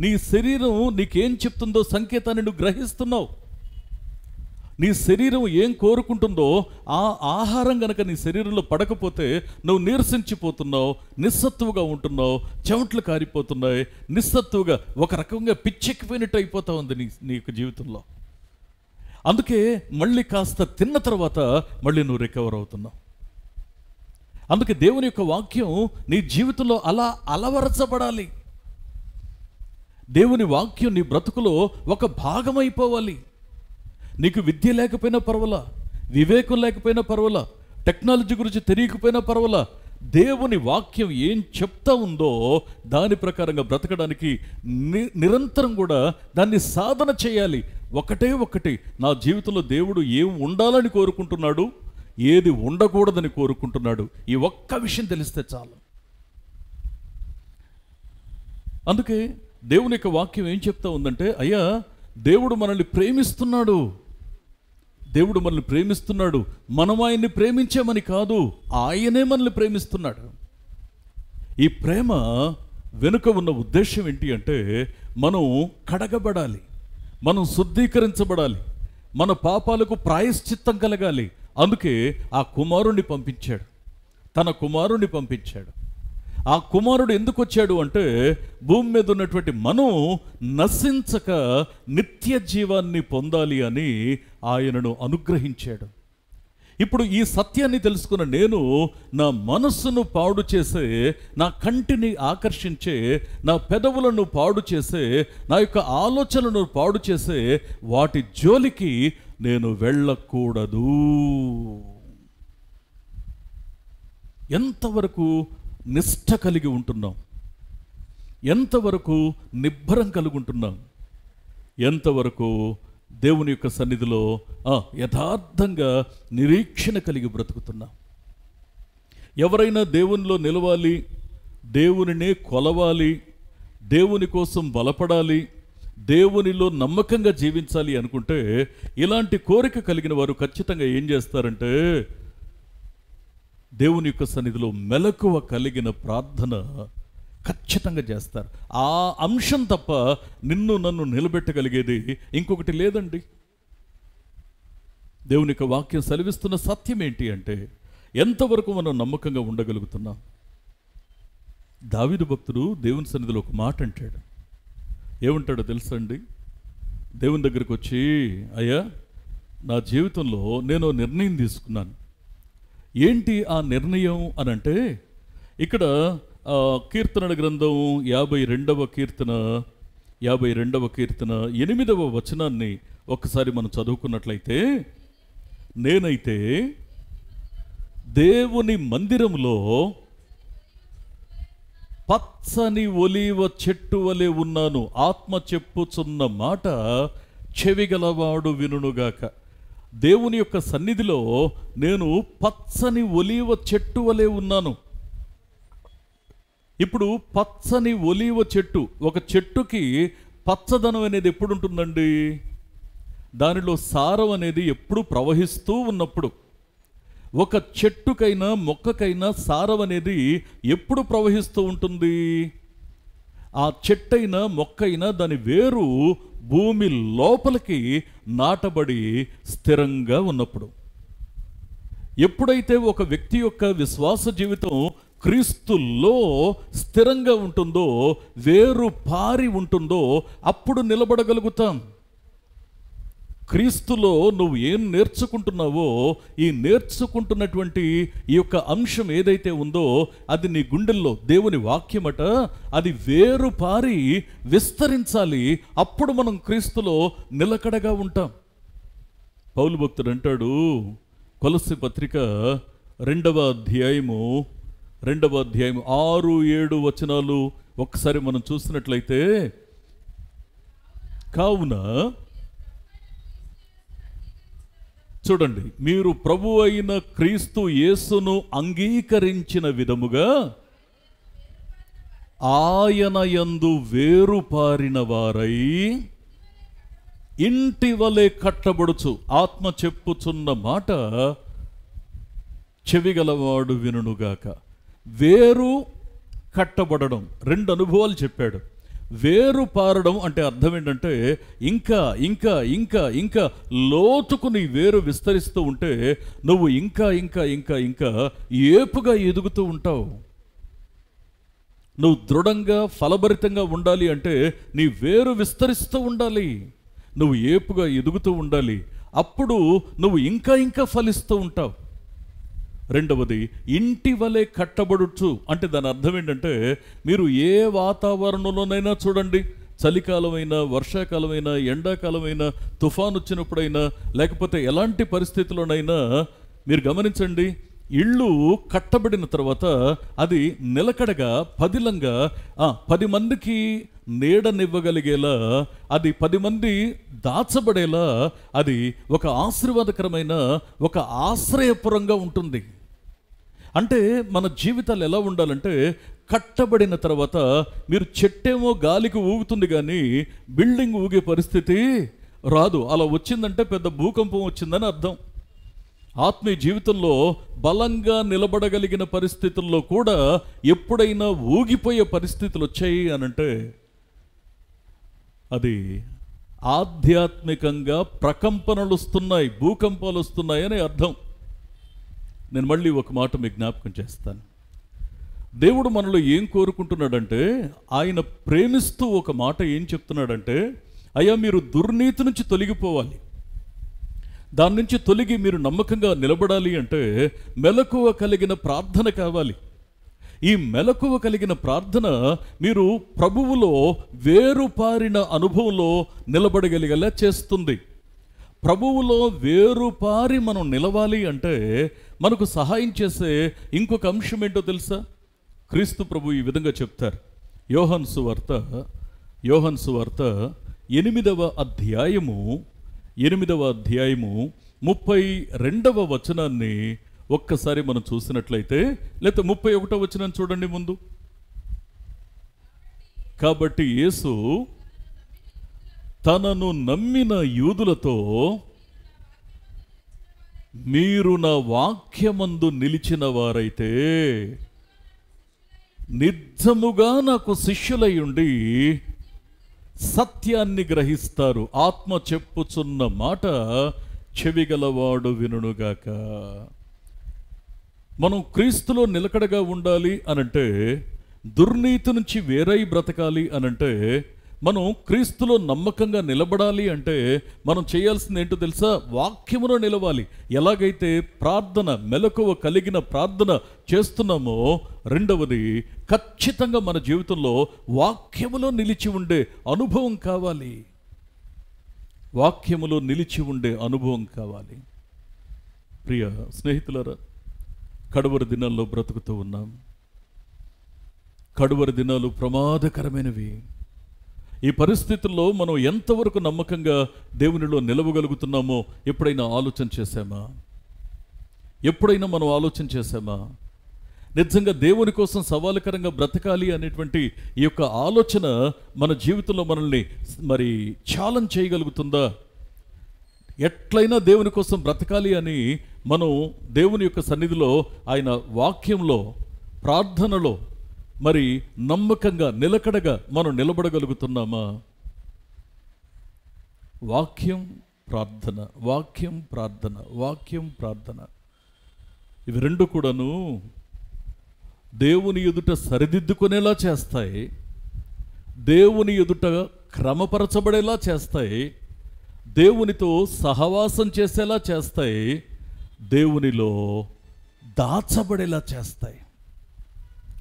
నీ శరీరం నీకేం చెప్తుందో సంకేతాన్ని నువ్వు గ్రహిస్తున్నావు. నీ శరీరం ఏం కోరుకుంటుందో ఆ ఆహారం గనక నీ శరీరంలో పడకపోతే నువ్వు నీరసించిపోతున్నావు, నిస్సత్తువుగా ఉంటున్నావు, చెమట్లు కారిపోతున్నాయి, నిస్సత్తువుగా ఒక రకంగా పిచ్చెక్కిపోయినట్టు అయిపోతా ఉంది నీ యొక్క జీవితంలో. అందుకే మళ్ళీ కాస్త తిన్న తర్వాత మళ్ళీ నువ్వు రికవర్ అవుతున్నావు. అందుకే దేవుని యొక్క వాక్యం నీ జీవితంలో అలా అలవరచబడాలి. దేవుని వాక్యం నీ బ్రతుకులో ఒక భాగమైపోవాలి. నీకు విద్య లేకపోయినా పర్వాలా, వివేకం లేకపోయినా పర్వాలా, టెక్నాలజీ గురించి తెలియకపోయినా పర్వాలా, దేవుని వాక్యం ఏం చెప్తా ఉందో దాని ప్రకారంగా బ్రతకడానికి నిరంతరం కూడా దాన్ని సాధన చేయాలి. ఒకటి నా జీవితంలో దేవుడు ఏం ఉండాలని కోరుకుంటున్నాడు, ఏది ఉండకూడదని కోరుకుంటున్నాడు, ఈ ఒక్క విషయం తెలిస్తే చాలు. అందుకే దేవుని యొక్క వాక్యం ఏం చెప్తా ఉందంటే, అయ్యా దేవుడు మనల్ని ప్రేమిస్తున్నాడు, దేవుడు మనల్ని ప్రేమిస్తున్నాడు, మనం ఆయన్ని ప్రేమించామని కాదు, ఆయనే మనల్ని ప్రేమిస్తున్నాడు. ఈ ప్రేమ వెనుక ఉన్న ఉద్దేశం ఏంటి అంటే, మనం కడగబడాలి, మనం శుద్ధీకరించబడాలి, మన పాపాలకు ప్రాయశ్చిత్తం కలగాలి. అందుకే ఆ కుమారుణ్ణి పంపించాడు, తన కుమారుణ్ణి పంపించాడు. ఆ కుమారుడు ఎందుకు వచ్చాడు అంటే, భూమి మీద ఉన్నటువంటి మనం నశించక నిత్య జీవాన్ని పొందాలి అని ఆయనను అనుగ్రహించాడు. ఇప్పుడు ఈ సత్యాన్ని తెలుసుకున్న నేను నా మనస్సును పాడు చేసే, నా కంటిని ఆకర్షించే, నా పెదవులను పాడు చేసే, నా యొక్క ఆలోచనలను పాడు చేసే వాటి జోలికి నేను వెళ్ళకూడదు. ఎంతవరకు నిష్ఠ కలిగి ఉంటున్నాం, ఎంతవరకు నిబ్బరం కలిగి ఉంటున్నాం, ఎంతవరకు దేవుని యొక్క సన్నిధిలో యథార్థంగా నిరీక్షణ కలిగి బ్రతుకుతున్నాం. ఎవరైనా దేవునిలో నిలవాలి, దేవునినే కొలవాలి, దేవుని కోసం బలపడాలి, దేవునిలో నమ్మకంగా జీవించాలి అనుకుంటే, ఇలాంటి కోరిక కలిగిన వారు ఖచ్చితంగా ఏం చేస్తారంటే, దేవుని యొక్క సన్నిధిలో మెలకువ కలిగిన ప్రార్థన ఖచ్చితంగా చేస్తారు. ఆ అంశం తప్ప నిన్ను నన్ను నిలబెట్టగలిగేది ఇంకొకటి లేదండి. దేవుని యొక్క వాక్యం సెలవిస్తున్న సత్యం ఏంటి అంటే, ఎంతవరకు మనం నమ్మకంగా ఉండగలుగుతున్నాం? దావీదు భక్తుడు దేవుని సన్నిధిలో ఒక మాట అంటాడు. ఏమంటాడో తెలుసండి? దేవుని దగ్గరికి వచ్చి, అయ్యా, నా జీవితంలో నేను నిర్ణయం తీసుకున్నాను. ఏంటి ఆ నిర్ణయం అని అంటే, ఇక్కడ కీర్తనల గ్రంథం 52వ కీర్తన 8వ వచనాన్ని ఒక్కసారి మనం చదువుకున్నట్లయితే, నేనైతే దేవుని మందిరంలో పచ్చని ఒలీవ చెట్టు వలె ఉన్నాను. ఆత్మ చెప్పుచున్న మాట చెవిగలవాడు వినుగాక. దేవుని యొక్క సన్నిధిలో నేను పచ్చని ఒలీవ చెట్టు వలె ఉన్నాను. ఇప్పుడు పచ్చని ఒలీవ చెట్టు, ఒక చెట్టుకి పచ్చదనం అనేది ఎప్పుడు ఉంటుందండి? దానిలో సారం అనేది ఎప్పుడు ప్రవహిస్తూ ఉన్నప్పుడు. ఒక చెట్టుకైనా మొక్కకైనా సారం అనేది ఎప్పుడు ప్రవహిస్తూ ఉంటుంది? ఆ చెట్టైనా మొక్కైనా దాని వేరు భూమి లోపలికి నాటబడి స్థిరంగా ఉన్నప్పుడు. ఎప్పుడైతే ఒక వ్యక్తి యొక్క విశ్వాస జీవితం క్రీస్తులో స్థిరంగా ఉంటుందో, వేరు పారి ఉంటుందో, అప్పుడు నిలబడగలుగుతాం. క్రీస్తులో నువ్వు ఏం నేర్చుకుంటున్నావో, ఈ నేర్చుకుంటున్నటువంటి ఈ యొక్క అంశం ఏదైతే ఉందో అది నీ గుండెల్లో, దేవుని వాక్యమట, అది వేరు పారి విస్తరించాలి. అప్పుడు మనం క్రీస్తులో నిలకడగా ఉంటాం. పౌలు భక్తుడు అంటాడు, కొలస్సీ పత్రిక 2వ అధ్యాయము 6-7 వచనాలు ఒక్కసారి మనం చూసినట్లయితే, కావున చూడండి, మీరు ప్రభు అయిన క్రీస్తు యేసును అంగీకరించిన విధముగా ఆయన యందు వేరుపారిన వారై ఇంటి వలె కట్టబడుచు. ఆత్మ చెప్పుచున్న మాట చెవిగలవాడు వినుగాక. వేరు కట్టబడడం, 2 అనుభవాలు చెప్పాడు. వేరు పారడం అంటే అర్థం ఏంటంటే, ఇంకా ఇంకా ఇంకా ఇంకా లోతుకు నీ వేరు విస్తరిస్తూ ఉంటే నువ్వు ఇంకా ఇంకా ఇంకా ఇంకా ఏపుగా ఎదుగుతూ ఉంటావు. నువ్వు దృఢంగా ఫలభరితంగా ఉండాలి అంటే నీ వేరు విస్తరిస్తూ ఉండాలి, నువ్వు ఏపుగా ఎదుగుతూ ఉండాలి. అప్పుడు నువ్వు ఇంకా ఇంకా ఫలిస్తూ ఉంటావు. రెండవది, ఇంటి వలె కట్టబడుచు అంటే దాని అర్థం ఏంటంటే, మీరు ఏ వాతావరణంలోనైనా చూడండి, చలికాలమైనా, వర్షాకాలమైనా, ఎండాకాలమైనా, తుఫాను వచ్చినప్పుడైనా, లేకపోతే ఎలాంటి పరిస్థితుల్లోనైనా మీరు గమనించండి, ఇళ్ళు కట్టబడిన తర్వాత అది నిలకడగా పదిలంగా 10 మందికి నీడనివ్వగలిగేలా, అది 10 మంది దాచబడేలా, అది ఒక ఆశీర్వాదకరమైన ఒక ఆశ్రయపురంగా ఉంటుంది. అంటే మన జీవితాలు ఎలా ఉండాలంటే, కట్టబడిన తర్వాత మీరు చెట్టేమో గాలికి ఊగుతుంది కానీ బిల్డింగ్ ఊగే పరిస్థితి రాదు. అలా వచ్చిందంటే పెద్ద భూకంపం వచ్చిందని అర్థం. ఆత్మీయ జీవితంలో బలంగా నిలబడగలిగిన పరిస్థితుల్లో కూడా ఎప్పుడైనా ఊగిపోయే పరిస్థితులు వచ్చాయి అనంటే అది ఆధ్యాత్మికంగా ప్రకంపనలు వస్తున్నాయి, భూకంపాలు వస్తున్నాయి అని అర్థం. నేను మళ్ళీ ఒక మాట మీకు జ్ఞాపకం చేస్తాను. దేవుడు మనలో ఏం కోరుకుంటున్నాడంటే, ఆయన ప్రేమిస్తూ ఒక మాట ఏం చెప్తున్నాడంటే, అయ్యా, మీరు దుర్నీతి నుంచి తొలగిపోవాలి, దాని నుంచి తొలగి మీరు నమ్మకంగా నిలబడాలి అంటే మెలకువ కలిగిన ప్రార్థన కావాలి. ఈ మెలకువ కలిగిన ప్రార్థన మీరు ప్రభువులో వేరుపారిన అనుభవంలో నిలబడగలిగేలా చేస్తుంది. ప్రభువులో వేరుపారి మనం నిలవాలి అంటే మనకు సహాయం చేసే ఇంకొక అంశం ఏంటో తెలుసా? క్రీస్తు ప్రభు ఈ విధంగా చెప్తారు. యోహాను సువార్త 8వ అధ్యాయము 32వ వచనాన్ని ఒక్కసారి మనం చూసినట్లయితే, లేకపోతే 31వ వచనం చూడండి ముందు. కాబట్టి యేసు తనను నమ్మిన యూదులతో, మీరు నా వాక్యమందు నిలిచిన వారైతే, నిజముగా నాకు శిష్యులై ఉండి సత్యాన్ని గ్రహిస్తారు. ఆత్మ చెప్పుచున్న మాట చెవిగలవాడు వినుగాక. మనం క్రీస్తులో నిలకడగా ఉండాలి అనంటే, దుర్నీతి నుంచి వేరై బ్రతకాలి అనంటే, మనం క్రీస్తులో నమ్మకంగా నిలబడాలి అంటే మనం చేయాల్సింది ఏంటో తెలుసా? వాక్యములో నిలవాలి. ఎలాగైతే ప్రార్థన మెలకువ కలిగిన ప్రార్థన చేస్తున్నామో, రెండవది ఖచ్చితంగా మన జీవితంలో వాక్యములో నిలిచి ఉండే అనుభవం కావాలి. వాక్యములో నిలిచి ఉండే అనుభవం కావాలి. ప్రియ స్నేహితులారా, కడవరి దినాల్లో బ్రతుకుతూ ఉన్నాం. కడవరి దినాలు ప్రమాదకరమైనవి. ఈ పరిస్థితుల్లో మనం ఎంతవరకు నమ్మకంగా దేవునిలో నిలవగలుగుతున్నామో ఎప్పుడైనా ఆలోచన చేశామా? ఎప్పుడైనా మనం ఆలోచన చేశామా? నిజంగా దేవుని కోసం సవాలుకరంగా బ్రతకాలి అనేటువంటి ఈ యొక్క ఆలోచన మన జీవితంలో మనల్ని మరి ఛాలెంజ్ చేయగలుగుతుందా? ఎట్లయినా దేవుని కోసం బ్రతకాలి అని మనం దేవుని యొక్క సన్నిధిలో, ఆయన వాక్యంలో, ప్రార్థనలో మరి నమ్మకంగా నిలకడగా మనం నిలబడగలుగుతున్నామా? వాక్యం ప్రార్థన, వాక్యం ప్రార్థన, వాక్యం ప్రార్థన, ఇవి రెండు కూడాను దేవుని ఎదుట సరిదిద్దుకునేలా చేస్తాయి, దేవుని ఎదుట క్రమపరచబడేలా చేస్తాయి, దేవునితో సహవాసం చేసేలా చేస్తాయి, దేవునిలో దాచబడేలా చేస్తాయి.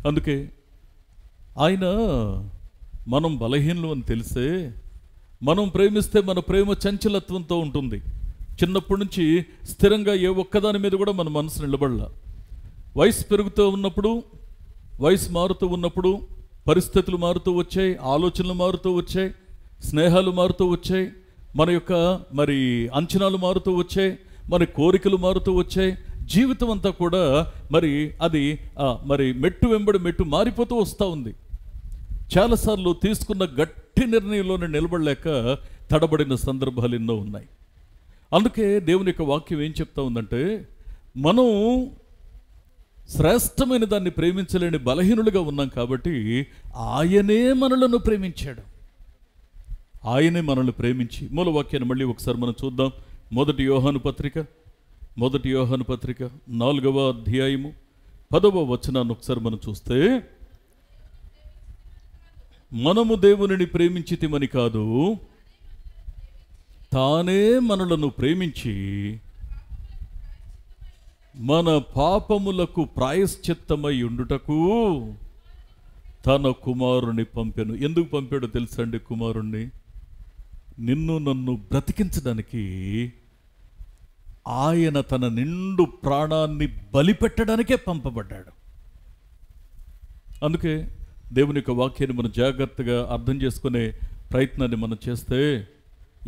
అందుకే ఆయన మనం బలహీనలు అని తెలిసే, మనం ప్రేమిస్తే మన ప్రేమ చంచలత్వంతో ఉంటుంది. చిన్నప్పటి నుంచి స్థిరంగా ఏ ఒక్కదాని మీద కూడా మన మనసు నిలబడలా. వయసు పెరుగుతూ ఉన్నప్పుడు, వయసు మారుతూ ఉన్నప్పుడు పరిస్థితులు మారుతూ వచ్చాయి, ఆలోచనలు మారుతూ వచ్చాయి, స్నేహాలు మారుతూ వచ్చాయి, మన యొక్క మరి అంచనాలు మారుతూ వచ్చాయి, మన కోరికలు మారుతూ వచ్చాయి. జీవితం అంతా కూడా మరి అది మరి మెట్టు వెంబడి మెట్టు మారిపోతూ వస్తూ ఉంది. చాలాసార్లు తీసుకున్న గట్టి నిర్ణయంలోనే నిలబడలేక తడబడిన సందర్భాలు ఎన్నో ఉన్నాయి. అందుకే దేవుని యొక్క వాక్యం ఏం చెప్తా ఉందంటే, మనం శ్రేష్టమైన దాన్ని ప్రేమించలేని బలహీనులుగా ఉన్నాం కాబట్టి ఆయనే మనలను ప్రేమించాడు. ఆయనే మనల్ని ప్రేమించి, మూలవాక్యాన్ని మళ్ళీ ఒకసారి మనం చూద్దాం. మొదటి యోహాను పత్రిక 4వ అధ్యాయము 10వ వచనాన్ని ఒకసారి మనం చూస్తే, మనము దేవునిని ప్రేమించితిమని కాదు, తానే మనలను ప్రేమించి మన పాపములకు ప్రాయశ్చిత్తమై ఉండుటకు తన కుమారుని పంపెను. ఎందుకు పంపాడో తెలుసండి? కుమారుణ్ణి నిన్ను నన్ను బ్రతికించడానికి ఆయన తన నిండు ప్రాణాన్ని బలిపెట్టడానికే పంపబడ్డాడు. అందుకే దేవుని యొక్క వాక్యాన్ని మనం జాగ్రత్తగా అర్థం చేసుకునే ప్రయత్నాన్ని మనం చేస్తే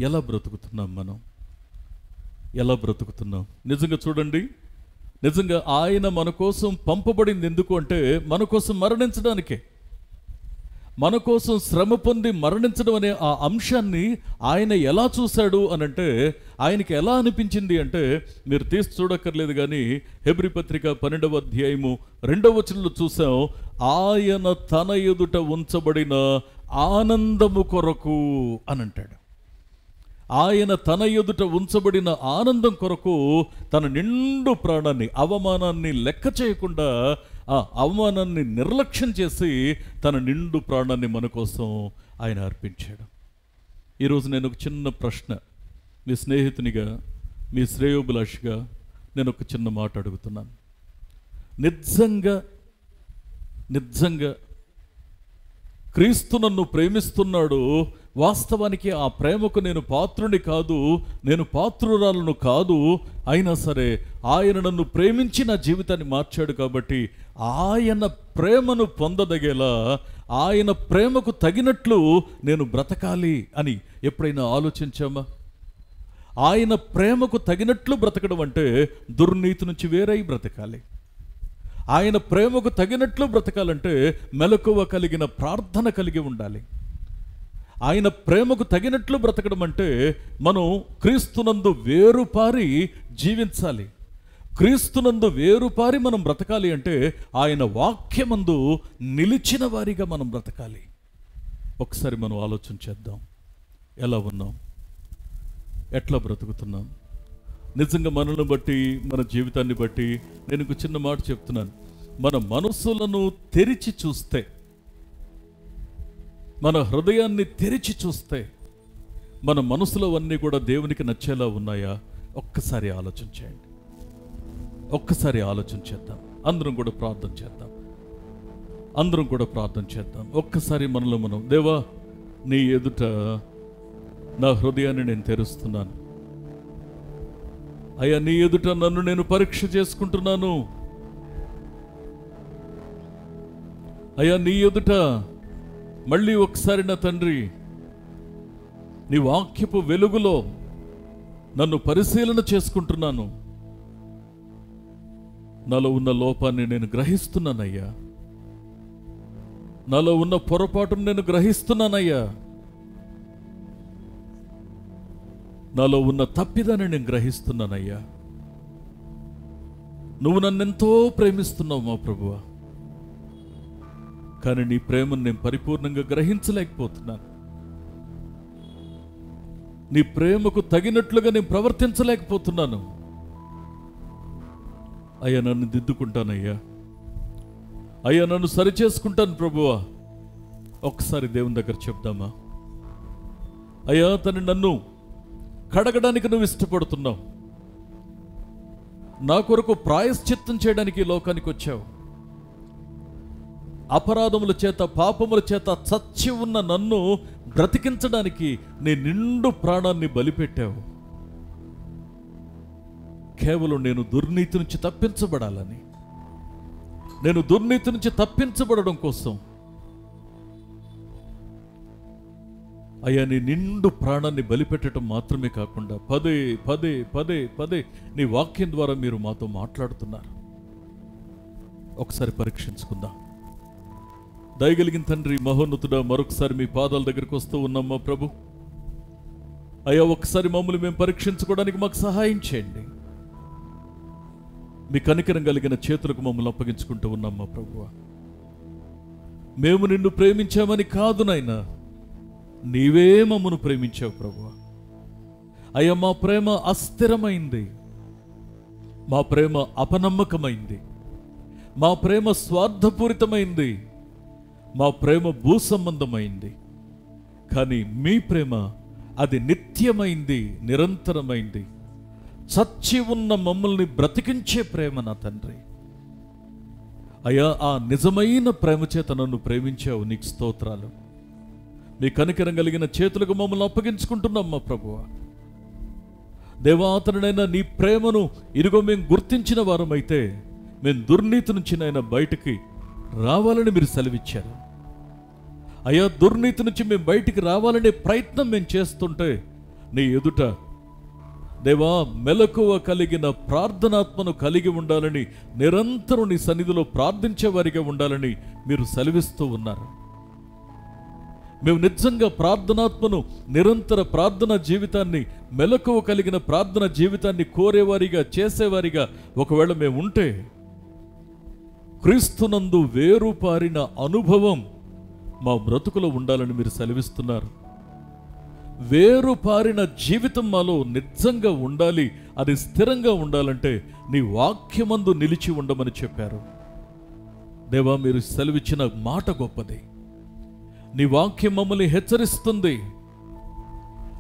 ఎలా బ్రతుకుతున్నాం? మనం ఎలా బ్రతుకుతున్నాం? నిజంగా చూడండి, నిజంగా ఆయన మన కోసం పంపబడింది ఎందుకు అంటే, మన కోసం మరణించడానికే. మన కోసం శ్రమ పొంది మరణించడం అనే ఆ అంశాన్ని ఆయన ఎలా చూశాడు అనంటే, ఆయనకి ఎలా అనిపించింది అంటే, మీరు తీసి చూడక్కర్లేదు కానీ హెబ్రీ పత్రిక 12వ అధ్యాయము 2వ వచనంలో చూసాం, ఆయన తన ఎదుట ఉంచబడిన ఆనందము కొరకు అని అంటాడు. ఆయన తన ఎదుట ఉంచబడిన ఆనందం కొరకు తన నిండు ప్రాణాన్ని, అవమానాన్ని లెక్క చేయకుండా, ఆ అవమానాన్ని నిర్లక్ష్యం చేసి తన నిండు ప్రాణాన్ని మన కోసం ఆయన అర్పించాడు. ఈరోజు నేను ఒక చిన్న ప్రశ్న, మీ స్నేహితునిగా, మీ శ్రేయోభిలాషిగా నేను ఒక చిన్న మాట అడుగుతున్నాను. నిజంగా క్రీస్తు నన్ను ప్రేమిస్తున్నాడు, వాస్తవానికి ఆ ప్రేమకు నేను పాత్రుని కాదు, నేను పాత్రురాలను కాదు, అయినా సరే ఆయన నన్ను ప్రేమించి నా జీవితాన్ని మార్చాడు కాబట్టి ఆయన ప్రేమను పొందదగేలా, ఆయన ప్రేమకు తగినట్లు నేను బ్రతకాలి అని ఎప్పుడైనా ఆలోచించామా? ఆయన ప్రేమకు తగినట్లు బ్రతకడం అంటే దుర్నీతి నుంచి వేరై బ్రతకాలి. ఆయన ప్రేమకు తగినట్లు బ్రతకాలంటే మెలకువ కలిగిన ప్రార్థన కలిగి ఉండాలి. ఆయన ప్రేమకు తగినట్లు బ్రతకడం అంటే మనం క్రీస్తునందు వేరుపారి జీవించాలి. క్రీస్తునందు వేరుపారి మనం బ్రతకాలి అంటే ఆయన వాక్యమందు నిలిచిన వారిగా మనం బ్రతకాలి. ఒకసారి మనం ఆలోచన చేద్దాం. ఎలా ఉన్నాం, ఎట్లా బ్రతుకుతున్నాం? నిజంగా మనల్ని బట్టి, మన జీవితాన్ని బట్టి నేను ఒక చిన్న మాట చెప్తున్నాను. మన మనసులను తెరిచి చూస్తే, మన హృదయాన్ని తెరిచి చూస్తే మన మనసులో అన్నీ కూడా దేవునికి నచ్చేలా ఉన్నాయా? ఒక్కసారి ఆలోచన చేయండి. ఒక్కసారి ఆలోచన చేద్దాం. అందరం కూడా ప్రార్థన చేద్దాం. అందరం కూడా ప్రార్థన చేద్దాం. ఒక్కసారి మనలో మనం, దేవా నీ ఎదుట నా హృదయాన్ని నేను తెరుస్తున్నాను అయ్యా, నీ ఎదుట నన్ను నేను పరీక్ష చేసుకుంటున్నాను అయ్యా, నీ ఎదుట మళ్ళీ ఒకసారి నా తండ్రి నీ వాక్యపు వెలుగులో నన్ను పరిశీలన చేసుకుంటున్నాను. నాలో ఉన్న లోపాన్ని నేను గ్రహిస్తున్నానయ్యా, నాలో ఉన్న పొరపాటును నేను గ్రహిస్తున్నానయ్యా, నాలో ఉన్న తప్పిదాన్ని నేను గ్రహిస్తున్నానయ్యా. నువ్వు నన్నెంతో ప్రేమిస్తున్నావు మా ప్రభువా, కానీ నీ ప్రేమను నేను పరిపూర్ణంగా గ్రహించలేకపోతున్నాను. నీ ప్రేమకు తగినట్లుగా నేను ప్రవర్తించలేకపోతున్నాను. అయ్యా నన్ను దిద్దుకుంటానయ్యా, అయ్యా నన్ను సరిచేసుకుంటాను ప్రభువా. ఒక్కసారి దేవుని దగ్గర చెప్దామా? అయ్యా తను నన్ను కడగడానికి నువ్వు ఇష్టపడుతున్నావు. నా కొరకు ప్రాయశ్చిత్తం చేయడానికి ఈ లోకానికి వచ్చావు. అపరాధముల చేత, పాపముల చేత చచ్చి ఉన్న నన్ను బ్రతికించడానికి నీ నిండు ప్రాణాన్ని బలిపెట్టావు. కేవలం నేను దుర్నీతి నుంచి తప్పించబడాలని, నేను దుర్నీతి నుంచి తప్పించబడడం కోసం అయ్యా నీ నిండు ప్రాణాన్ని బలిపెట్టడం మాత్రమే కాకుండా పదే పదే పదే పదే నీ వాక్యం ద్వారా మీరు మాతో మాట్లాడుతున్నారు. ఒకసారి పరీక్షించుకుందాం. దయగలిగిన తండ్రి, మహోన్నతుడా, మరొకసారి మీ పాదాల దగ్గరికి వస్తూ ఉన్నాం మా ప్రభు. అయ్యా ఒకసారి మమ్మల్ని మేము పరీక్షించుకోవడానికి మాకు సహాయం చేయండి. మీ కనికరం కలిగిన చేతులకు మమ్మల్ని అప్పగించుకుంటూ ఉన్నాం మా ప్రభువా. మేము నిన్ను ప్రేమించామని కాదు నాయనా, నీవే మమ్మను ప్రేమించావు ప్రభువా. అయ్యా మా ప్రేమ అస్థిరమైంది, మా ప్రేమ అపనమ్మకమైంది, మా ప్రేమ స్వార్థపూరితమైంది, మా ప్రేమ భూసంబంధమైంది. కానీ మీ ప్రేమ అది నిత్యమైంది, నిరంతరమైంది, చచ్చి ఉన్న మమ్మల్ని బ్రతికించే ప్రేమ నా తండ్రి. అయ్యా ఆ నిజమైన ప్రేమ చేత నన్ను ప్రేమించావు, నీకు స్తోత్రాలు. మీ కనికరం కలిగిన చేతులకు మమ్మల్ని అప్పగించుకుంటున్నాం మా ప్రభువా. దేవాతనుడైనా నీ ప్రేమను ఇదిగో మేము గుర్తించిన వారమైతే మేము దుర్నీతి నుంచి నైనా బయటికి రావాలని మీరు సెలవిచ్చారు. అయ్యా దుర్నీతి నుంచి మేము బయటికి రావాలనే ప్రయత్నం మేము చేస్తుంటే నీ ఎదుట దేవా మెలకువ కలిగిన ప్రార్థనాత్మను కలిగి ఉండాలని, నిరంతరం నీ సన్నిధిలో ప్రార్థించే వారిగా ఉండాలని మీరు సెలవిస్తూ ఉన్నారు. మేము నిజంగా ప్రార్థనాత్మను, నిరంతర ప్రార్థన జీవితాన్ని, మెలకువ కలిగిన ప్రార్థన జీవితాన్ని కోరేవారిగా, చేసేవారిగా ఒకవేళ మేము ఉంటే క్రీస్తునందు వేరుపారిన అనుభవం మా బ్రతుకులో ఉండాలని మీరు సెలవిస్తున్నారు. వేరుపారిన జీవితం మాలో నిజంగా ఉండాలి. అది స్థిరంగా ఉండాలంటే నీ వాక్యమందు నిలిచి ఉండమని చెప్పారు. దేవా మీరు సెలవిచ్చిన మాట గొప్పది. నీ వాక్యం మమ్మల్ని హెచ్చరిస్తుంది.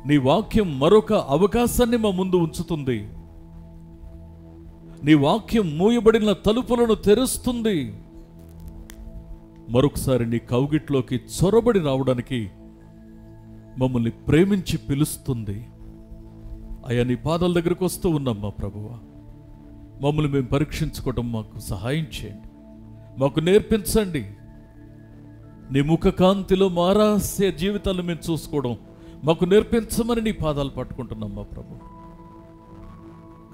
నీ వాక్యం మరొక అవకాశాన్ని మా ముందు ఉంచుతుంది. నీ వాక్యం మూయబడిన తలుపులను తెరుస్తుంది. మరొకసారి నీ కౌగిట్లోకి చొరబడి రావడానికి మమ్మల్ని ప్రేమించి పిలుస్తుంది. అయ్యా నీ పాదాల దగ్గరకు వస్తూ ఉన్నాం మా ప్రభువా. మమ్మల్ని మేము పరీక్షించుకోవడం మాకు సహాయం చేయండి, మాకు నేర్పించండి. నీ ముఖకాంతిలో మా రహస్య జీవితాలను మేము చూసుకోవడం మాకు నేర్పించమని నీ పాదాలు పట్టుకుంటున్నాం మా ప్రభు.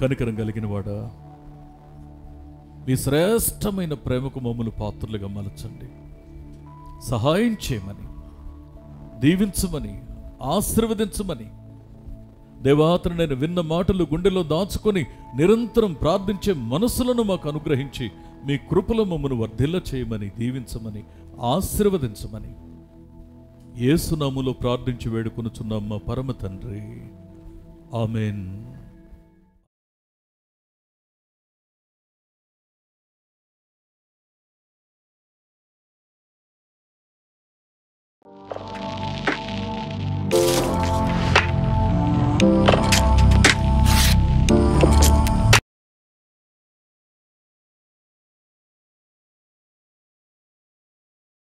కనికరం కలిగిన వాడా, మీ శ్రేష్టమైన ప్రేమకు మమ్మల్ని పాత్రలుగా మలచండి. సహాయం చేయమని, దీవించమని, ఆశీర్వదించమని, దేవాతను నేను విన్న మాటలు గుండెలో దాచుకొని నిరంతరం ప్రార్థించే మనసులను మాకు అనుగ్రహించి మీ కృపలో మమ్మను వర్ధిల్ల చేయమని, దీవించమని, ఆశీర్వదించమని యేసు నామములో ప్రార్థించి వేడుకొనుచున్నాం మా పరమ తండ్రి. ఆమేన్.